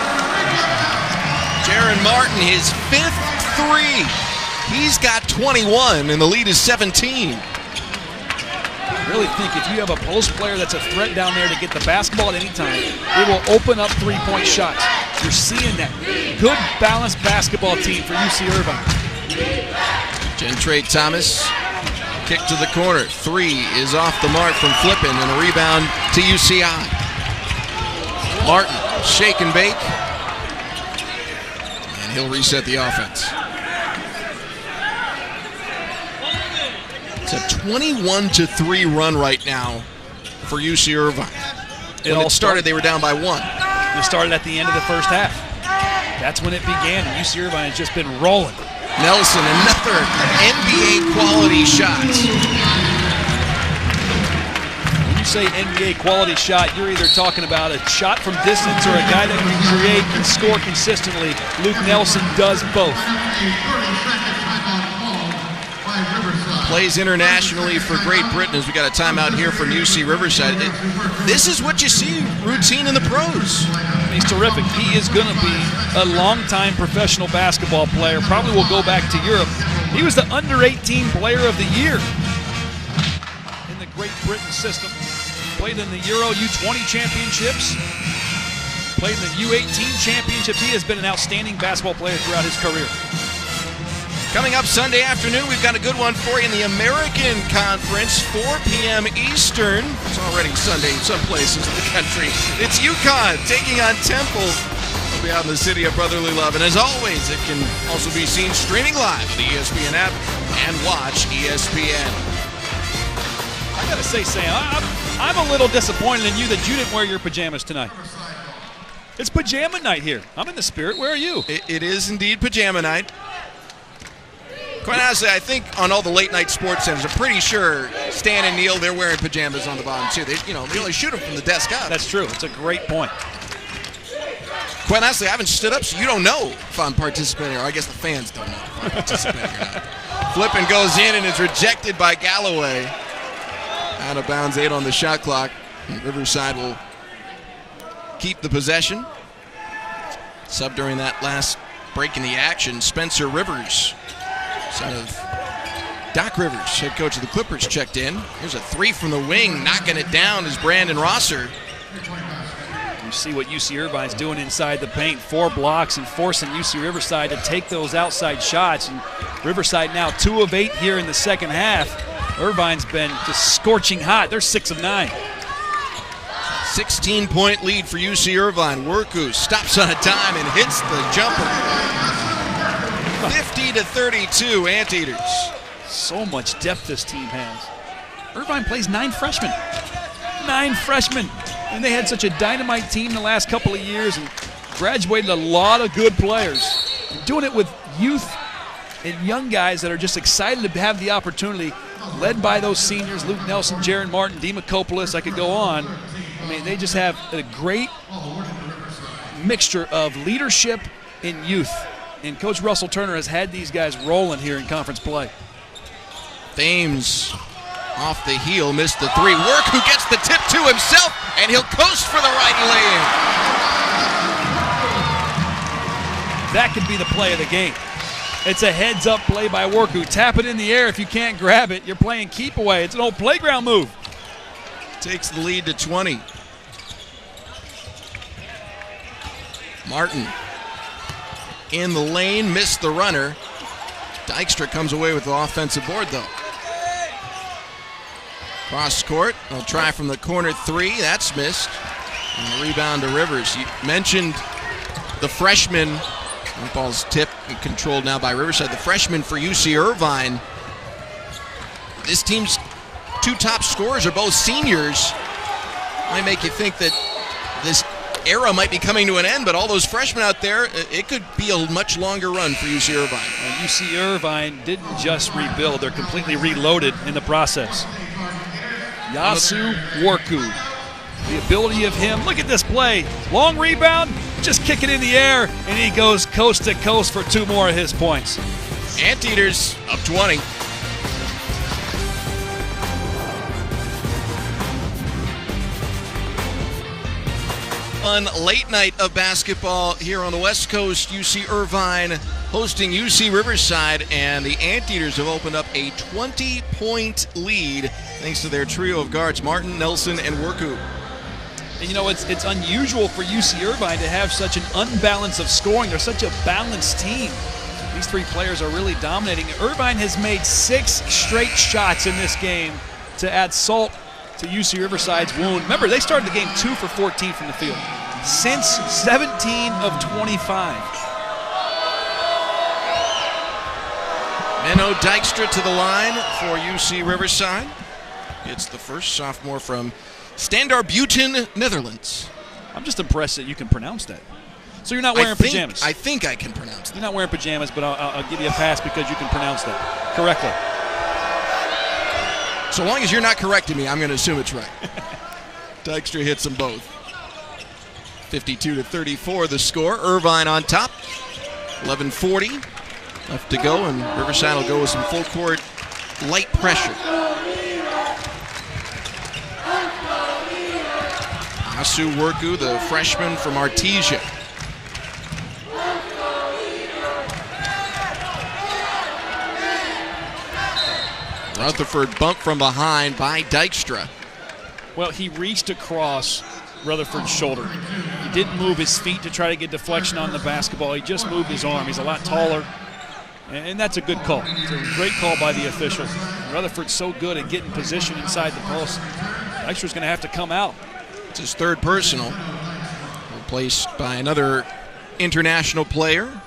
Jaron Martin, his 5th three. He's got 21, and the lead is 17. I really think if you have a post player that's a threat down there to get the basketball at any time, it will open up three-point shots. You're seeing that. Good, balanced basketball team for UC Irvine. Gentre Thomas, kick to the corner. Three is off the mark from Flippin, and a rebound to UCI. Martin, shake and bake, and he'll reset the offense. It's a 21-3 run right now for UC Irvine. When it started, they were down by 1. It started at the end of the first half. That's when it began, and UC Irvine has just been rolling. Nelson, another NBA quality shot. When you say NBA quality shot, you're either talking about a shot from distance or a guy that can create and score consistently. Luke Nelson does both. Plays internationally for Great Britain as we got a timeout here from UC Riverside. This is what you see routine in the pros. He's terrific. He is going to be a long-time professional basketball player. Probably will go back to Europe. He was the under-18 player of the year in the Great Britain system. Played in the Euro U20 championships. Played in the U18 championships. He has been an outstanding basketball player throughout his career. Coming up Sunday afternoon, we've got a good one for you in the American Conference, 4 p.m. Eastern. It's already Sunday in some places in the country. It's UConn taking on Temple. We'll be out in the city of brotherly love. And as always, it can also be seen streaming live on the ESPN app and watch ESPN. I got to say, Sam, I'm a little disappointed in you that you didn't wear your pajamas tonight. It's pajama night here. I'm in the spirit. Where are you? It is indeed pajama night. Quite honestly, I think on all the late-night sports centers, I'm pretty sure Stan and Neil, they're wearing pajamas on the bottom, too. They only shoot them from the desk up. That's true. It's a great point. Quite honestly, I haven't stood up, so you don't know if I'm participating, or I guess the fans don't know if I'm participating or not. Flippin goes in and is rejected by Galloway. Out of bounds, 8 on the shot clock. And Riverside will keep the possession. Sub during that last break in the action, Spencer Rivers. Son of Doc Rivers, head coach of the Clippers, checked in. Here's a three from the wing. Knocking it down is Brandon Rosser. You see what UC Irvine's doing inside the paint. 4 blocks and forcing UC Riverside to take those outside shots. And Riverside now 2 of 8 here in the second half. Irvine's been just scorching hot. They're 6 of 9. 16-point lead for UC Irvine. Worku stops on a dime and hits the jumper. 50-32, Anteaters. So much depth this team has. Irvine plays 9 freshmen. 9 freshmen. And they had such a dynamite team the last couple of years and graduated a lot of good players. And doing it with youth and young guys that are just excited to have the opportunity, led by those seniors, Luke Nelson, Jaron Martin, Demakopoulos, I could go on. I mean, they just have a great mixture of leadership and youth. And Coach Russell Turner has had these guys rolling here in conference play. Thames off the heel, missed the three. Worku gets the tip to himself, and he'll coast for the right lay-in. That could be the play of the game. It's a heads-up play by Worku. Tap it in the air. If you can't grab it, you're playing keep away. It's an old playground move. Takes the lead to 20. Martin in the lane, missed the runner. Dykstra comes away with the offensive board, though. Cross court, they'll try from the corner three. That's missed. And the rebound to Rivers. You mentioned the freshman. That ball's tipped and controlled now by Riverside. The freshman for UC Irvine. This team's two top scorers are both seniors. Might make you think that this era might be coming to an end, but all those freshmen out there, it could be a much longer run for UC Irvine. And UC Irvine didn't just rebuild, they're completely reloaded in the process. Yasu Worku. The ability of him, look at this play. Long rebound, just kick it in the air, and he goes coast to coast for 2 more of his points. Anteaters up 20. Fun late night of basketball here on the West Coast. UC Irvine hosting UC Riverside, and the Anteaters have opened up a 20-point lead thanks to their trio of guards, Martin, Nelson, and Worku. And you know, it's unusual for UC Irvine to have such an unbalance of scoring. They're such a balanced team. These 3 players are really dominating. Irvine has made 6 straight shots in this game to add salt to UC Riverside's wound. Remember, they started the game 2 for 14 from the field. Since 17 of 25. Menno Dykstra to the line for UC Riverside. It's the first sophomore from Standard-Buiten, Netherlands. I'm just impressed that you can pronounce that. So you're not wearing pajamas. I think I can pronounce that. You're not wearing pajamas, but I'll give you a pass because you can pronounce that correctly. So long as you're not correcting me, I'm going to assume it's right. Dykstra hits them both. 52-34 the score. Irvine on top. 11:40 left to go, and Riverside will go with some full court light pressure. Asu Worku, the freshman from Artesia. Rutherford bumped from behind by Dykstra. Well, he reached across Rutherford's shoulder. He didn't move his feet to try to get deflection on the basketball. He just moved his arm. He's a lot taller, and that's a good call. It's a great call by the official. Rutherford's so good at getting position inside the post. Dykstra's going to have to come out. It's his 3rd personal. Replaced by another international player.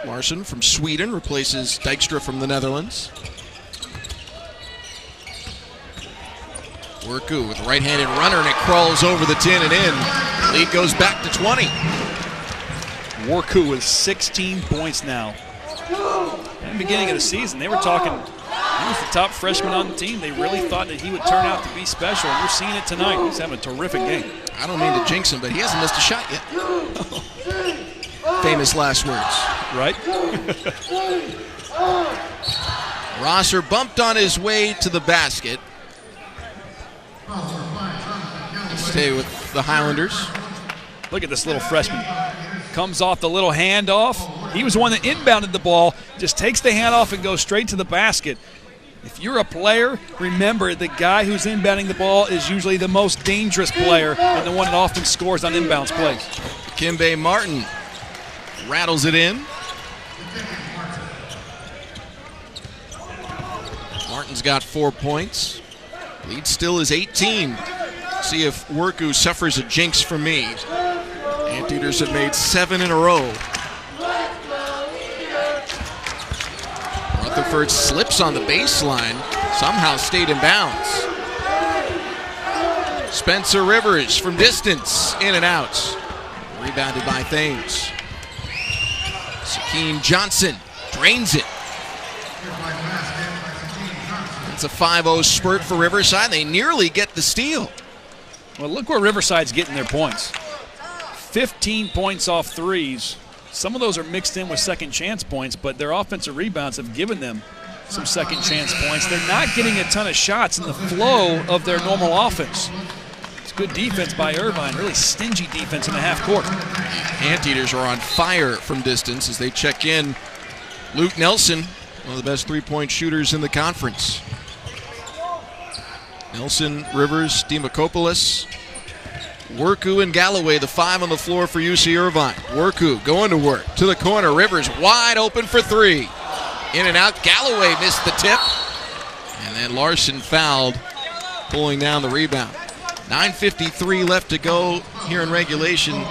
Larsson from Sweden replaces Dykstra from the Netherlands. Worku with a right-handed runner, and it crawls over the tin and in. Lead goes back to 20. Worku with 16 points now. In the beginning of the season, they were talking, he was the top freshman on the team. They really thought that he would turn out to be special, and we're seeing it tonight. He's having a terrific game. I don't mean to jinx him, but he hasn't missed a shot yet. Famous last words. Right? Rosser bumped on his way to the basket. Stay with the Highlanders. Look at this little freshman. Comes off the little handoff. He was the one that inbounded the ball, just takes the handoff and goes straight to the basket. If you're a player, remember the guy who's inbounding the ball is usually the most dangerous player and the one that often scores on inbounds plays. Kimbe Martin rattles it in. Martin's got 4 points. Lead still is 18. See if Worku suffers a jinx from me. Anteaters have made 7 in a row. Rutherford slips on the baseline, somehow stayed in bounds. Spencer Rivers from distance, in and out. Rebounded by Thames. Sakeen Johnson drains it. It's a 5-0 spurt for Riverside. They nearly get the steal. Well, look where Riverside's getting their points. 15 points off threes. Some of those are mixed in with second chance points, but their offensive rebounds have given them some second chance points. They're not getting a ton of shots in the flow of their normal offense. It's good defense by Irvine, really stingy defense in the half court. Anteaters are on fire from distance as they check in Luke Nelson, one of the best three-point shooters in the conference. Nelson, Rivers, Dimakopoulos, Worku and Galloway, the 5 on the floor for UC Irvine. Worku going to work to the corner. Rivers wide open for 3. In and out. Galloway missed the tip. And then Larson fouled, pulling down the rebound. 9:53 left to go here in regulation.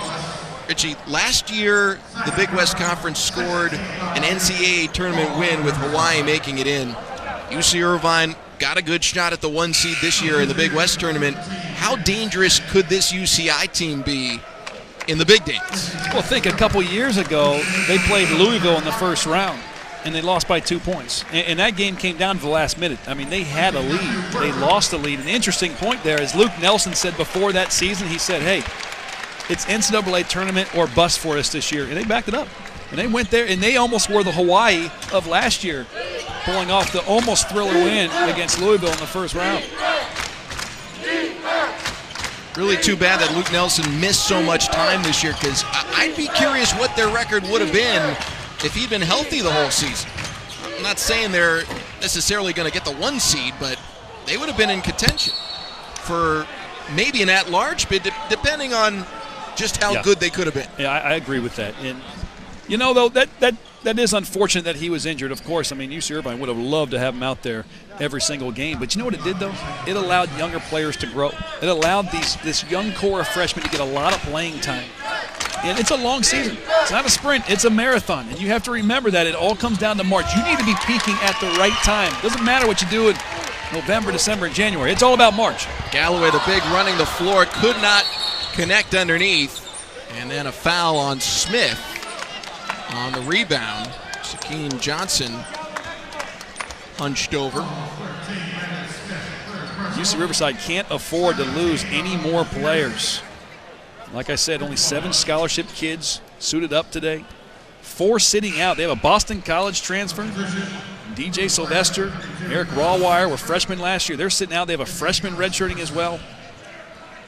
Richie, last year the Big West Conference scored an NCAA tournament win with Hawaii making it in. UC Irvine got a good shot at the 1 seed this year in the Big West tournament. How dangerous could this UCI team be in the big dance? Well, think a couple years ago, they played Louisville in the first round, and they lost by 2 points. And that game came down to the last minute. I mean, they had a lead. They lost the lead. An interesting point there is Luke Nelson said before that season, he said, hey, it's NCAA tournament or bust for us this year. And they backed it up. And they went there, and they almost were the Hawaii of last year, pulling off the almost thriller win against Louisville in the first round. Really too bad that Luke Nelson missed so much time this year, because I'd be curious what their record would have been if he'd been healthy the whole season. I'm not saying they're necessarily going to get the 1 seed, but they would have been in contention for maybe an at-large bid, depending on just how good they could have been. Yeah, I agree with that. And, you know, though, that is unfortunate that he was injured, of course. I mean, UC Irvine would have loved to have him out there every single game. But you know what it did, though? It allowed younger players to grow. It allowed this young core of freshmen to get a lot of playing time. And it's a long season. It's not a sprint. It's a marathon. And you have to remember that it all comes down to March. You need to be peaking at the right time. Doesn't matter what you do in November, December, and January. It's all about March. Galloway, the big, running the floor, could not connect underneath. And then a foul on Smith on the rebound. Shaquem Johnson hunched over. UC Riverside can't afford to lose any more players. Like I said, only 7 scholarship kids suited up today. 4 sitting out. They have a Boston College transfer. DJ Sylvester, Eric Rawwire were freshmen last year. They're sitting out. They have a freshman redshirting as well.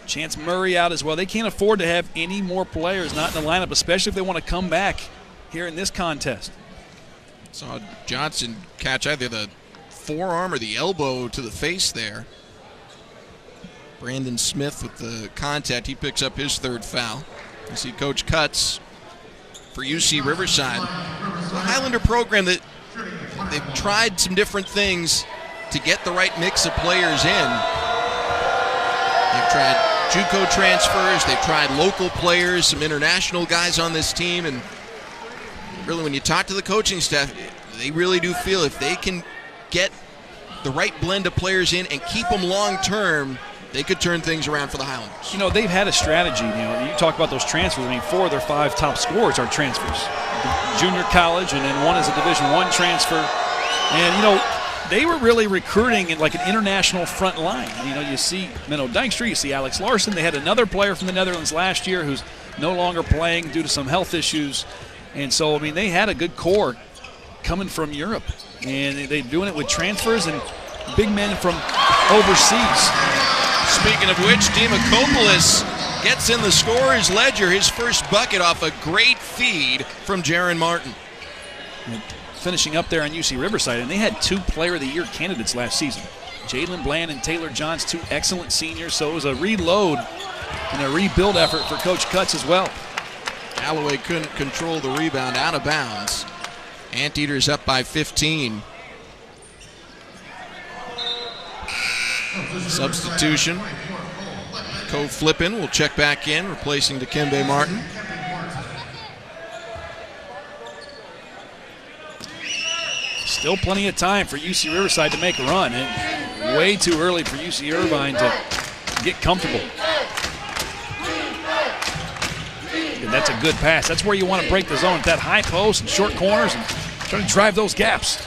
Chance Murray out as well. They can't afford to have any more players not in the lineup, especially if they want to come back here in this contest. Saw Johnson catch either the forearm or the elbow to the face there. Brandon Smith with the contact. He picks up his 3rd foul. You see Coach Cutts for UC Riverside. It's a Highlander program that they've tried some different things to get the right mix of players in. They've tried JUCO transfers. They've tried local players, some international guys on this team. And really, when you talk to the coaching staff, they really do feel if they can get the right blend of players in and keep them long-term, they could turn things around for the Highlanders. You know, they've had a strategy. You know, you talk about those transfers. I mean, 4 of their 5 top scorers are transfers. Junior college, and then 1 is a Division I transfer. And, you know, they were really recruiting in like an international front line. You know, you see Menno Dijkstra, you see Alex Larson. They had another player from the Netherlands last year who's no longer playing due to some health issues. And so, I mean, they had a good core coming from Europe. And they're doing it with transfers and big men from overseas. Speaking of which, Dimakopoulos gets in the scorer's ledger, his first bucket off a great feed from Jaron Martin. And finishing up there on UC Riverside, and they had 2 Player of the Year candidates last season. Jalen Bland and Taylor Johns, 2 excellent seniors, so it was a reload and a rebuild effort for Coach Cutts as well. Galloway couldn't control the rebound, out of bounds. Anteaters up by 15. Substitution. Cove Flippin will check back in, replacing Dikembe Martin. Still plenty of time for UC Riverside to make a run. And way too early for UC Irvine to get comfortable. And that's a good pass. That's where you want to break the zone at that high post and short corners and try to drive those gaps.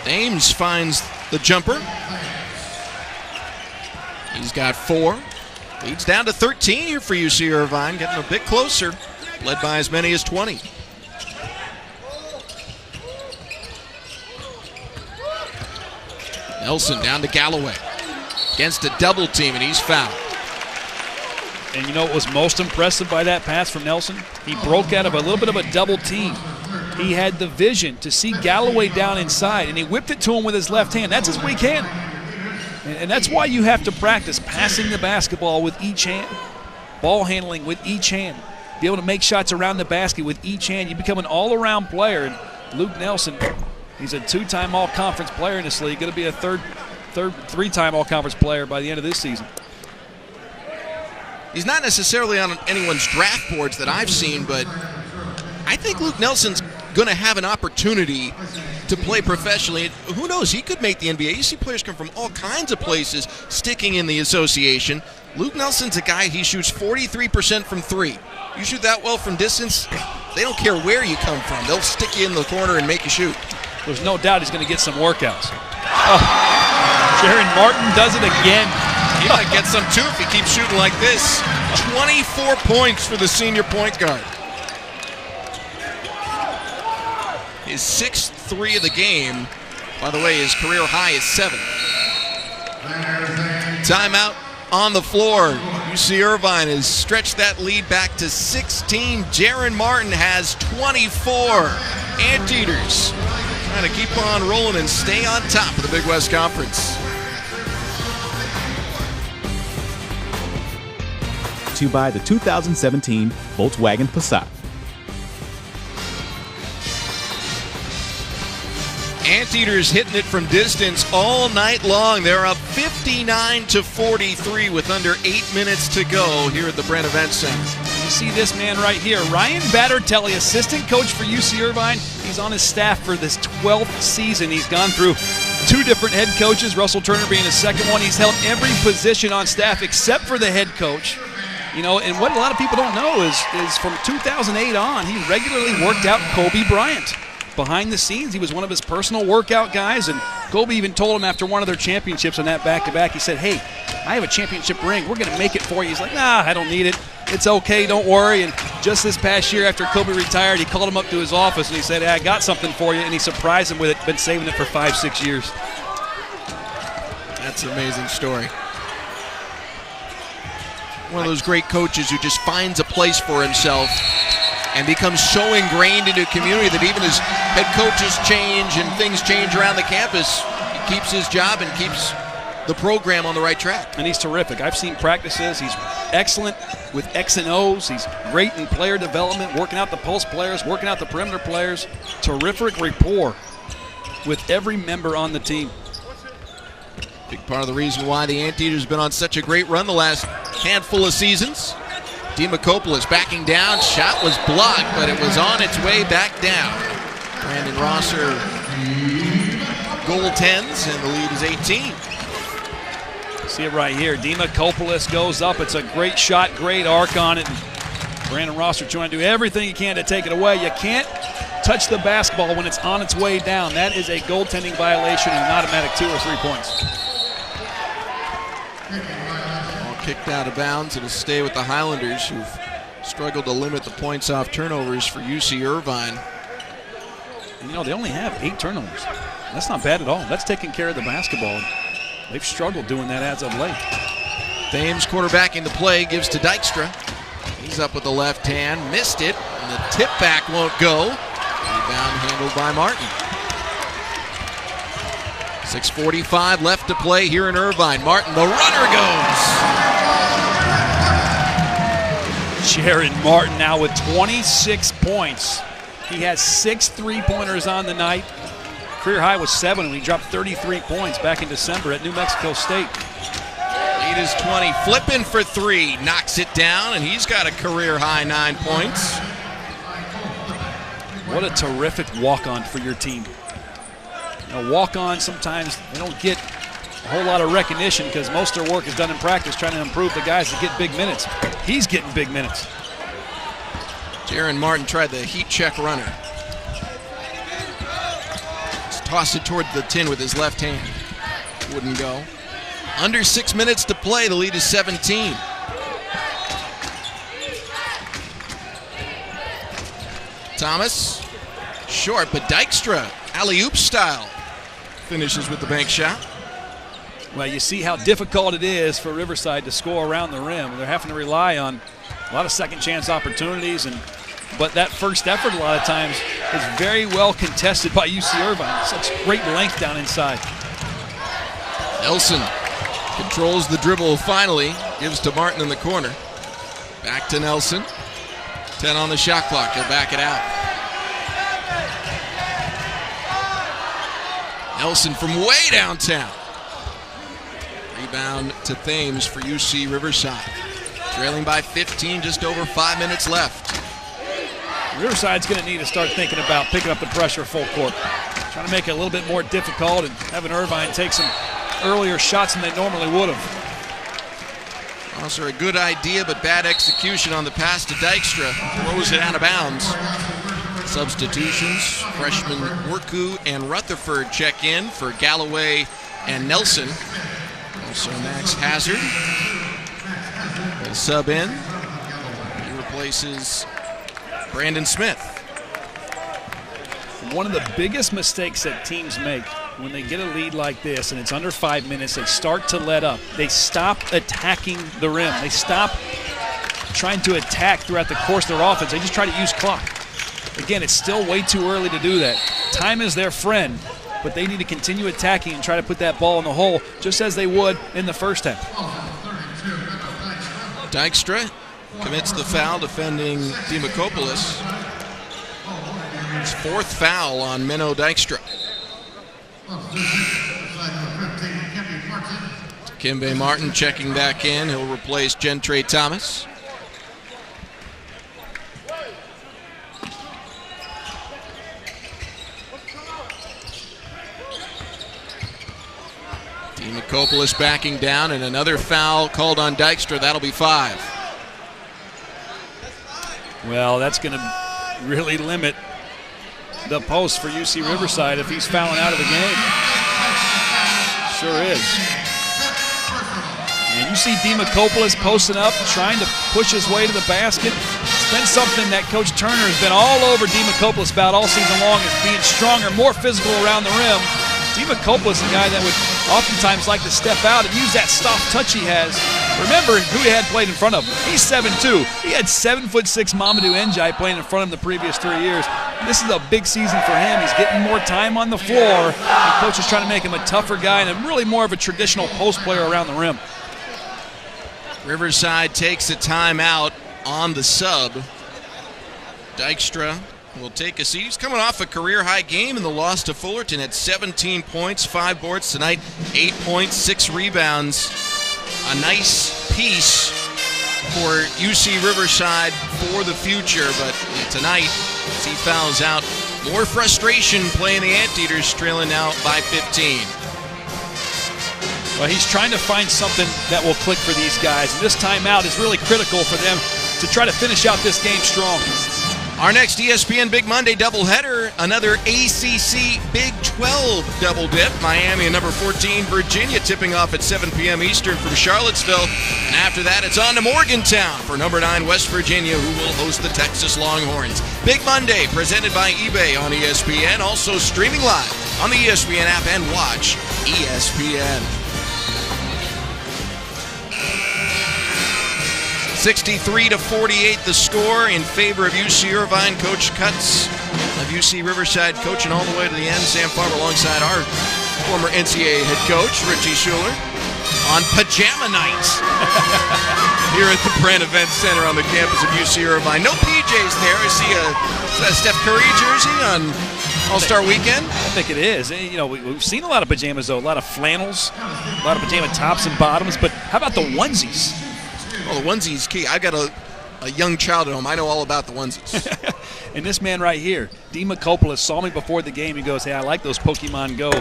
Ames finds the jumper. He's got 4. Leads down to 13 here for UC Irvine, getting a bit closer, led by as many as 20. Nelson down to Galloway. Against a double team, and he's fouled. And you know what was most impressive by that pass from Nelson? He broke out of a little bit of a double team. He had the vision to see Galloway down inside, and he whipped it to him with his left hand. That's his weak hand. And that's why you have to practice passing the basketball with each hand. ball handling with each hand, be able to make shots around the basket with each hand. You become an all-around player. And Luke Nelson, he's a 2-time all-conference player in this league, going to be a three-time all-conference player by the end of this season. He's not necessarily on anyone's draft boards that I've seen, but I think Luke Nelson's going to have an opportunity to play professionally. Who knows? He could make the NBA. You see players come from all kinds of places sticking in the association. Luke Nelson's a guy, he shoots 43% from three. You shoot that well from distance, they don't care where you come from. They'll stick you in the corner and make you shoot. There's no doubt he's going to get some workouts. Oh, Jaron Martin does it again. He might get some too if he keeps shooting like this. 24 points for the senior point guard. His 6th three of the game. By the way, his career high is 7. Timeout on the floor. UC Irvine has stretched that lead back to 16. Jaron Martin has 24. Anteaters trying to keep on rolling and stay on top of the Big West Conference. To buy the 2017 Volkswagen Passat. Anteaters hitting it from distance all night long. They're up 59-43 with under 8 minutes to go here at the Brent Event Center. You see this man right here, Ryan Battertelli, assistant coach for UC Irvine. He's on his staff for this 12th season. He's gone through 2 different head coaches, Russell Turner being the second one. He's held every position on staff except for the head coach. You know, and what a lot of people don't know is from 2008 on, he regularly worked out Kobe Bryant. Behind the scenes, he was one of his personal workout guys, and Kobe even told him after one of their championships on that back-to-back, he said, hey, I have a championship ring. We're going to make it for you. He's like, nah, I don't need it. It's okay, don't worry. And just this past year after Kobe retired, he called him up to his office, and he said, hey, I got something for you, and he surprised him with it. Been saving it for 5-6 years. That's an amazing story. One of those great coaches who just finds a place for himself and becomes so ingrained into a community that even as head coaches change and things change around the campus, he keeps his job and keeps the program on the right track. And he's terrific. I've seen practices. He's excellent with X and O's. He's great in player development, working out the post players, working out the perimeter players. Terrific rapport with every member on the team. Big part of the reason why the Anteaters have been on such a great run the last handful of seasons. Demakopoulos backing down. Shot was blocked, but it was on its way back down. Brandon Rosser goaltends, and the lead is 18. See it right here. Demakopoulos goes up. It's a great shot, great arc on it. Brandon Rosser trying to do everything he can to take it away. You can't touch the basketball when it's on its way down. That is a goaltending violation and an automatic 2 or 3 points. Kicked out of bounds. It'll stay with the Highlanders, who've struggled to limit the points off turnovers for UC Irvine. And, you know, they only have 8 turnovers. That's not bad at all. That's taking care of the basketball. They've struggled doing that as of late. Thames quarterbacking the play, gives to Dykstra. He's up with the left hand, missed it, and the tip back won't go. Rebound handled by Martin. 6:45 left to play here in Irvine. Martin, the runner goes. Jaron Martin now with 26 points. He has 6 3-pointers on the night. Career high was 7 when he dropped 33 points back in December at New Mexico State. Lead is 20. Flipping for 3. Knocks it down, and he's got a career high 9 points. What a terrific walk-on for your team. You know, walk-on, sometimes they don't get a whole lot of recognition because most of their work is done in practice trying to improve the guys that get big minutes. He's getting big minutes. Jaron Martin tried the heat check runner. Just tossed it toward the tin with his left hand. Wouldn't go. Under 6 minutes to play. The lead is 17. Thomas, short, but Dykstra, alley-oop style, finishes with the bank shot. Well, you see how difficult it is for Riverside to score around the rim. They're having to rely on a lot of second chance opportunities, but that first effort a lot of times is very well contested by UC Irvine. Such great length down inside. Nelson controls the dribble finally, gives to Martin in the corner. Back to Nelson. 10 on the shot clock. He'll back it out. Nelson from way downtown. Rebound to Thames for UC Riverside. Trailing by 15, just over 5 minutes left. Riverside's going to need to start thinking about picking up the pressure full court. Trying to make it a little bit more difficult and having Irvine take some earlier shots than they normally would have. Also a good idea, but bad execution on the pass to Dykstra. Throws it out of bounds. Substitutions, freshmen Worku and Rutherford check in for Galloway and Nelson. Also Max Hazard will sub in. He replaces Brandon Smith. One of the biggest mistakes that teams make when they get a lead like this and it's under 5 minutes, they start to let up. They stop attacking the rim. They stop trying to attack throughout the course of their offense. They just try to use clock. Again, it's still way too early to do that. Time is their friend, but they need to continue attacking and try to put that ball in the hole just as they would in the first half. Dykstra commits the foul, defending Demakopoulos. His fourth foul on Menno Dykstra. Kimbe Martin checking back in. He'll replace Gentry Thomas. Demakopoulos backing down, and another foul called on Dykstra. That'll be 5. Well, that's going to really limit the post for UC Riverside if he's fouling out of the game. Sure is. And you see Demakopoulos posting up, trying to push his way to the basket. It's been something that Coach Turner has been all over Demakopoulos about all season long, is being stronger, more physical around the rim. Demakopoulos is a guy that would oftentimes like to step out and use that soft touch he has. Remember who he had played in front of him. He's 7'2". He had 7'6" Mamadou Ndiaye playing in front of him the previous 3 years. This is a big season for him. He's getting more time on the floor. The coach is trying to make him a tougher guy and really more of a traditional post player around the rim. Riverside takes a timeout on the sub. Dykstra will take a seat. He's coming off a career-high game in the loss to Fullerton at 17 points, 5 boards tonight, 8 points, 6 rebounds. A nice piece for UC Riverside for the future, but tonight, as he fouls out, more frustration playing the Anteaters, trailing now by 15. Well, he's trying to find something that will click for these guys, and this timeout is really critical for them to try to finish out this game strong. Our next ESPN Big Monday doubleheader, another ACC Big 12 double dip. Miami and number 14 Virginia tipping off at 7 p.m. Eastern from Charlottesville. And after that, it's on to Morgantown for number 9 West Virginia, who will host the Texas Longhorns. Big Monday presented by eBay on ESPN, also streaming live on the ESPN app and watch ESPN. 63-48 the score in favor of UC Irvine. Coach Cutts of UC Riverside coaching all the way to the end. Sam Farmer alongside our former NCAA head coach, Richie Schuler, on pajama night here at the Brand Event Center on the campus of UC Irvine. No PJs there. I see a Steph Curry jersey on All-Star Weekend. I think it is. You know, we've seen a lot of pajamas, though. A lot of flannels, a lot of pajama tops and bottoms. But how about the onesies? Well, the onesie's key. I've got a young child at home. I know all about the onesies. And this man right here, Demakopoulos, saw me before the game. He goes, hey, I like those Pokemon Go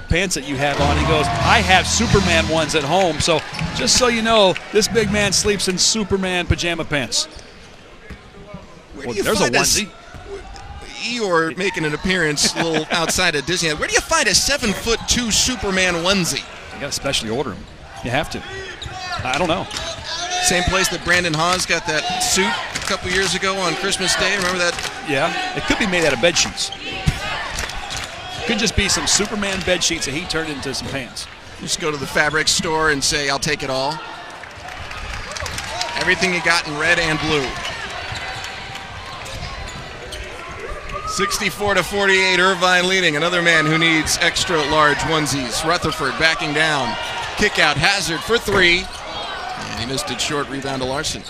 pants that you have on. He goes, I have Superman ones at home. So just so you know, this big man sleeps in Superman pajama pants. Well, there's a onesie. Eeyore making an appearance a little outside of Disneyland. Where do you find a 7'2" Superman onesie? You got to specially order them. You have to. I don't know. Same place that Brandon Hawes got that suit a couple years ago on Christmas Day. Remember that? Yeah. It could be made out of bed sheets. Could just be some Superman bed sheets that he turned into some pants. You just go to the fabric store and say, I'll take it all. Everything you got in red and blue. 64-48, Irvine leading. Another man who needs extra large onesies. Rutherford backing down. Kick out, Hazard for 3. And he missed it short, rebound to Larson.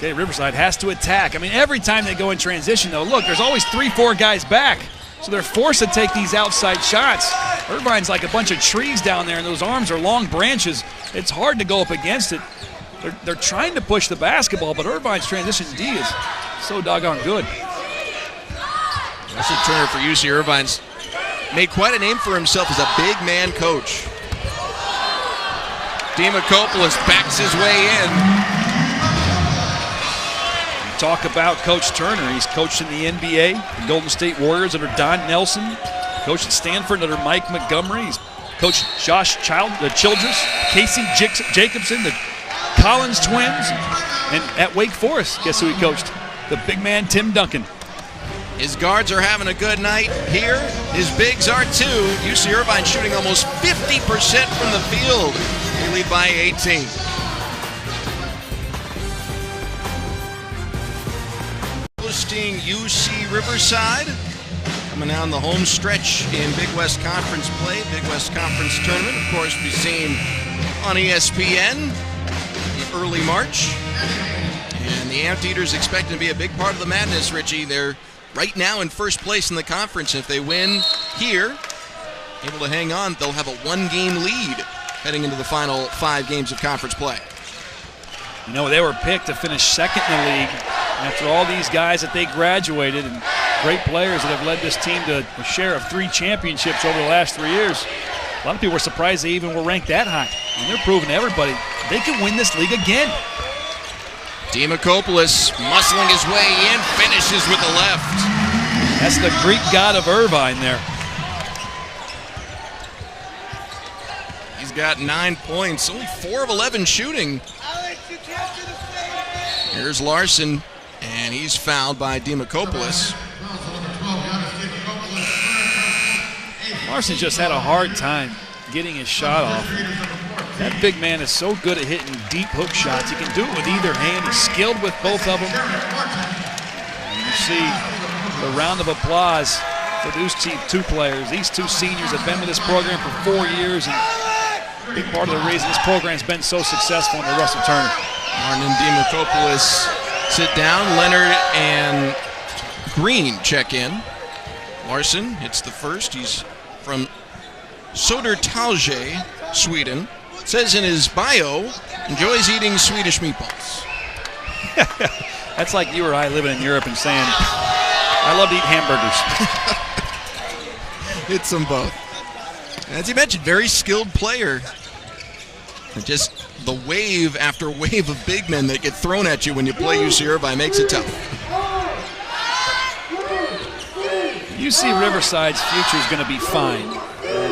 Okay, Riverside has to attack. I mean, every time they go in transition, though, look, there's always 3-4 guys back. So they're forced to take these outside shots. Irvine's like a bunch of trees down there, and those arms are long branches. It's hard to go up against it. They're trying to push the basketball, but Irvine's transition D is so doggone good. Russell Turner for UC Irvine's made quite a name for himself as a big man coach. Demakopoulos backs his way in. Talk about Coach Turner. He's coached in the NBA, the Golden State Warriors under Don Nelson. Coached at Stanford under Mike Montgomery. He's coached Josh Childress, Casey Jacobson, the Collins twins, and at Wake Forest, guess who he coached? The big man Tim Duncan. His guards are having a good night here. His bigs are too. UC Irvine shooting almost 50% from the field. They lead by 18. Hosting UC Riverside. Coming down the home stretch in Big West Conference play. Big West Conference tournament, of course, be seen on ESPN in early March. And the Anteaters expecting to be a big part of the madness, Richie. They're right now in first place in the conference. If they win here, able to hang on, they'll have a one-game lead heading into the final 5 games of conference play. You know, they were picked to finish second in the league after all these guys that they graduated and great players that have led this team to a share of 3 championships over the last 3 years. A lot of people were surprised they even were ranked that high. And they're proving to everybody they can win this league again. Demakopoulos muscling his way in, finishes with the left. That's the Greek god of Irvine there. He's got 9 points, only 4 of 11 shooting. Here's Larson, and he's fouled by Demakopoulos. Larson just had a hard time getting his shot off. That big man is so good at hitting deep hook shots. He can do it with either hand. He's skilled with both of them. And you see the round of applause for those 2 players. These 2 seniors have been with this program for 4 years, and a big part of the reason this program's been so successful under Russell Turner. Martin and Demakopoulos sit down. Leonard and Green check in. Larson hits the first. He's from Södertälje, Sweden. It says in his bio, enjoys eating Swedish meatballs. That's like you or I living in Europe and saying, I love to eat hamburgers. Hits them both. As you mentioned, very skilled player. Just the wave after wave of big men that get thrown at you when you play UC Irvine makes it tough. UC Riverside's future is going to be fine.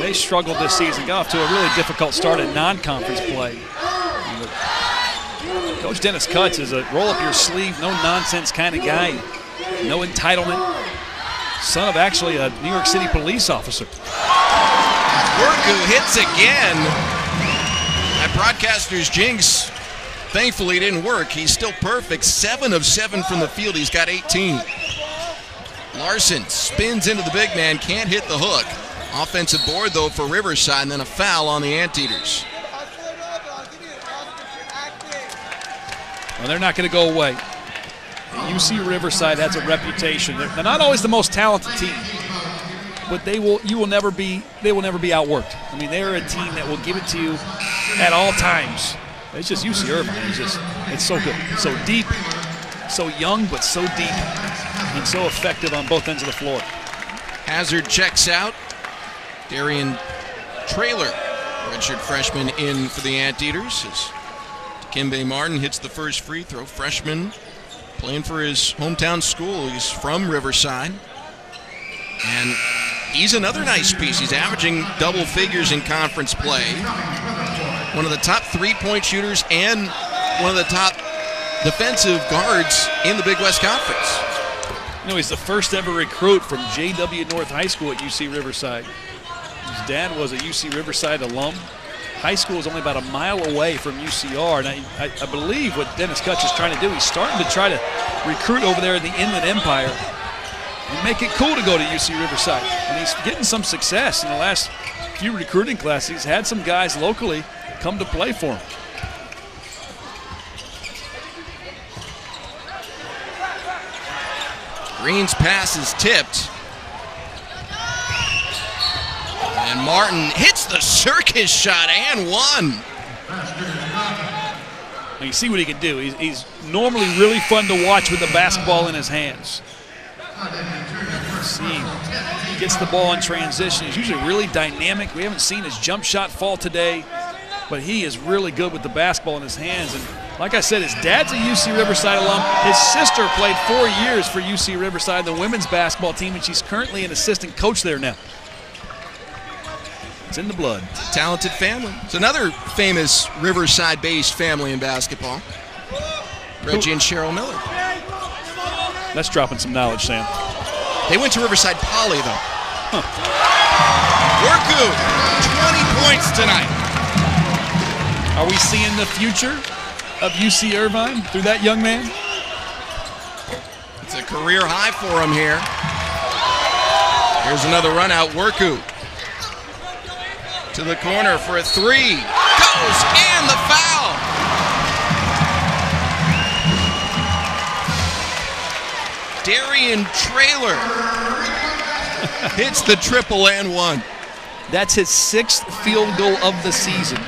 They struggled this season, got off to a really difficult start in non-conference play. Coach Dennis Cutts is a roll-up-your-sleeve, no-nonsense kind of guy. No entitlement. Son of actually a New York City police officer. Worku hits again. That broadcaster's jinx thankfully didn't work. He's still perfect. 7 of 7 from the field. He's got 18. Larson spins into the big man, can't hit the hook. Offensive board, though, for Riverside, and then a foul on the Anteaters. Well, they're not going to go away. UC Riverside has a reputation. They're not always the most talented team, but they will never be outworked. I mean, they're a team that will give it to you at all times. It's just UC Irvine. It's so good, so deep, so young, but so deep, and so effective on both ends of the floor. Hazard checks out. Darian Traylor, redshirt freshman, in for the Anteaters. As Dikembe Martin hits the first free throw. Freshman playing for his hometown school. He's from Riverside. And he's another nice piece. He's averaging double figures in conference play. One of the top 3-point shooters and one of the top defensive guards in the Big West Conference. You know, he's the first ever recruit from J.W. North High School at UC Riverside. His dad was a UC Riverside alum. High school is only about a mile away from UCR, and I believe what Dennis Cutts is trying to do, he's starting to try to recruit over there in the Inland Empire and make it cool to go to UC Riverside. And he's getting some success in the last few recruiting classes. He's had some guys locally come to play for him. Green's pass is tipped. And Martin hits the circus shot and one. You see what he can do. He's normally really fun to watch with the basketball in his hands. See, he gets the ball in transition. He's usually really dynamic. We haven't seen his jump shot fall today, but he is really good with the basketball in his hands. And like I said, his dad's a UC Riverside alum. His sister played 4 years for UC Riverside, the women's basketball team, and she's currently an assistant coach there now. It's in the blood. It's a talented family. It's another famous Riverside-based family in basketball. Reggie and Cheryl Miller. That's dropping some knowledge, Sam. They went to Riverside Poly, though. Worku, 20 points tonight. Are we seeing the future of UC Irvine through that young man? It's a career high for him here. Here's another run out. Worku to the corner for a three. Goes, and the foul. Darian Traylor hits the triple and one. That's his 6th field goal of the season.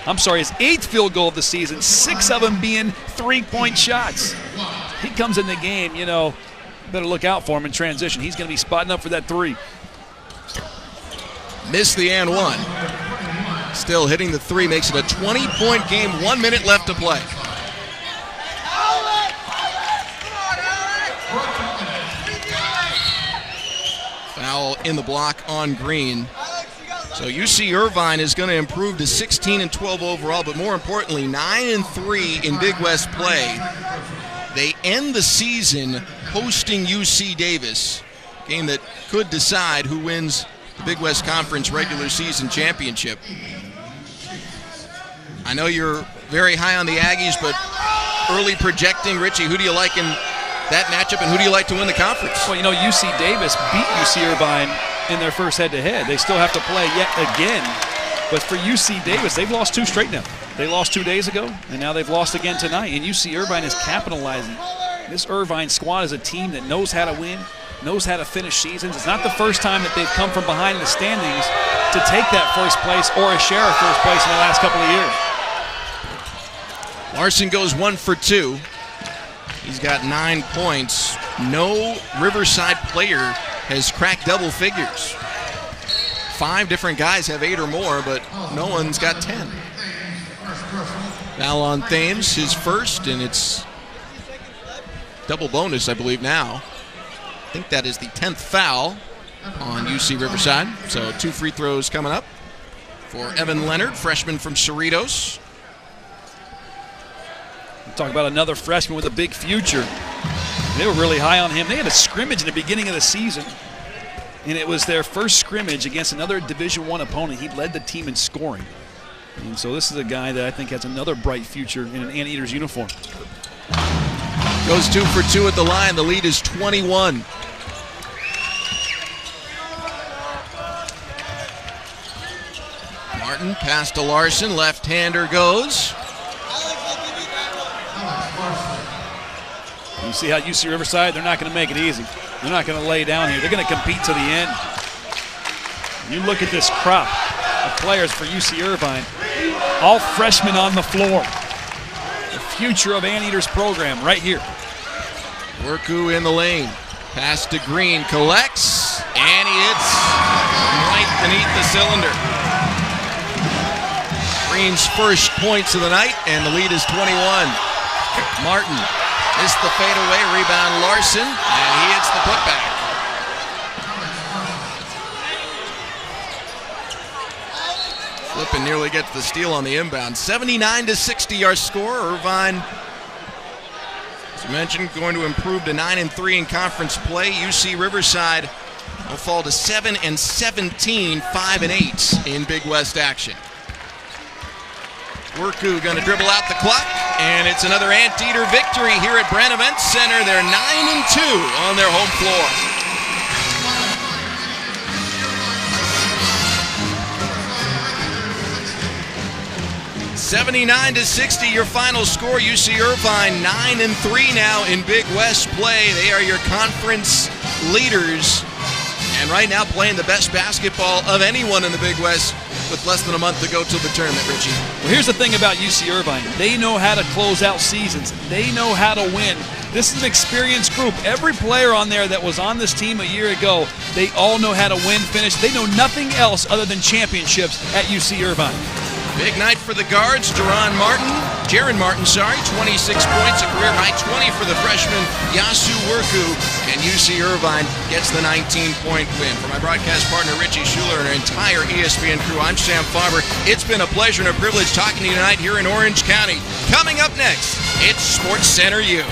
I'm sorry, his 8th field goal of the season, 6 of them being 3-point shots. He comes in the game, you know, better look out for him in transition. He's going to be spotting up for that three. Missed the and one. Still hitting the three, makes it a 20-point game, 1 minute left to play. Foul in the block on Green. So UC Irvine is going to improve to 16-12 overall, but more importantly, 9-3 in Big West play. They end the season hosting UC Davis, a game that could decide who wins the Big West Conference regular season championship. I know you're very high on the Aggies, but early projecting, Richie, who do you like in that matchup, and who do you like to win the conference? Well, you know, UC Davis beat UC Irvine in their first head-to-head. They still have to play yet again. But for UC Davis, they've lost 2 straight now. They lost 2 days ago, and now they've lost again tonight. And UC Irvine is capitalizing. This Irvine squad is a team that knows how to win, knows how to finish seasons. It's not the first time that they've come from behind in the standings to take that first place or a share of first place in the last couple of years. Larson goes 1 for 2. He's got 9 points. No Riverside player has cracked double figures. 5 different guys have 8 or more, but no one's got 10. Foul on Thames, his first, and it's double bonus, I believe, now. I think that is the 10th foul on UC Riverside. So 2 free throws coming up for Evan Leonard, freshman from Cerritos. Talk about another freshman with a big future. They were really high on him. They had a scrimmage in the beginning of the season, and it was their first scrimmage against another Division I opponent. He led the team in scoring. And so this is a guy that I think has another bright future in an Anteaters uniform. Goes 2 for 2 at the line. The lead is 21. Martin pass to Larson. Left-hander goes. You see how UC Riverside, they're not going to make it easy. They're not going to lay down here. They're going to compete to the end. You look at this crop of players for UC Irvine, all freshmen on the floor. The future of Anteaters program right here. Worku in the lane. Pass to Green, collects, and he hits right beneath the cylinder. Green's first points of the night, and the lead is 21. Martin missed the fadeaway, rebound Larson, and he hits the putback. Flippin nearly gets the steal on the inbound. 79-60 our score. Irvine, as mentioned, going to improve to 9-3 in conference play. UC Riverside will fall to 7-17, 5-8 in Big West action. Worku going to dribble out the clock, and it's another Anteater victory here at Brand Event Center. They're 9-2 on their home floor. 79-60, your final score. UC Irvine 9-3 now in Big West play. They are your conference leaders, and right now playing the best basketball of anyone in the Big West with less than a month to go till the tournament, Richie. Well, here's the thing about UC Irvine. They know how to close out seasons. They know how to win. This is an experienced group. Every player on there that was on this team a year ago, they all know how to win, finish. They know nothing else other than championships at UC Irvine. Big night for the guards. Jaron Martin, 26 points, a career-high 20 for the freshman Yasu Werku, and UC Irvine gets the 19-point win. For my broadcast partner Richie Schuler and our entire ESPN crew, I'm Sam Farber. It's been a pleasure and a privilege talking to you tonight here in Orange County. Coming up next, it's Sports Center U.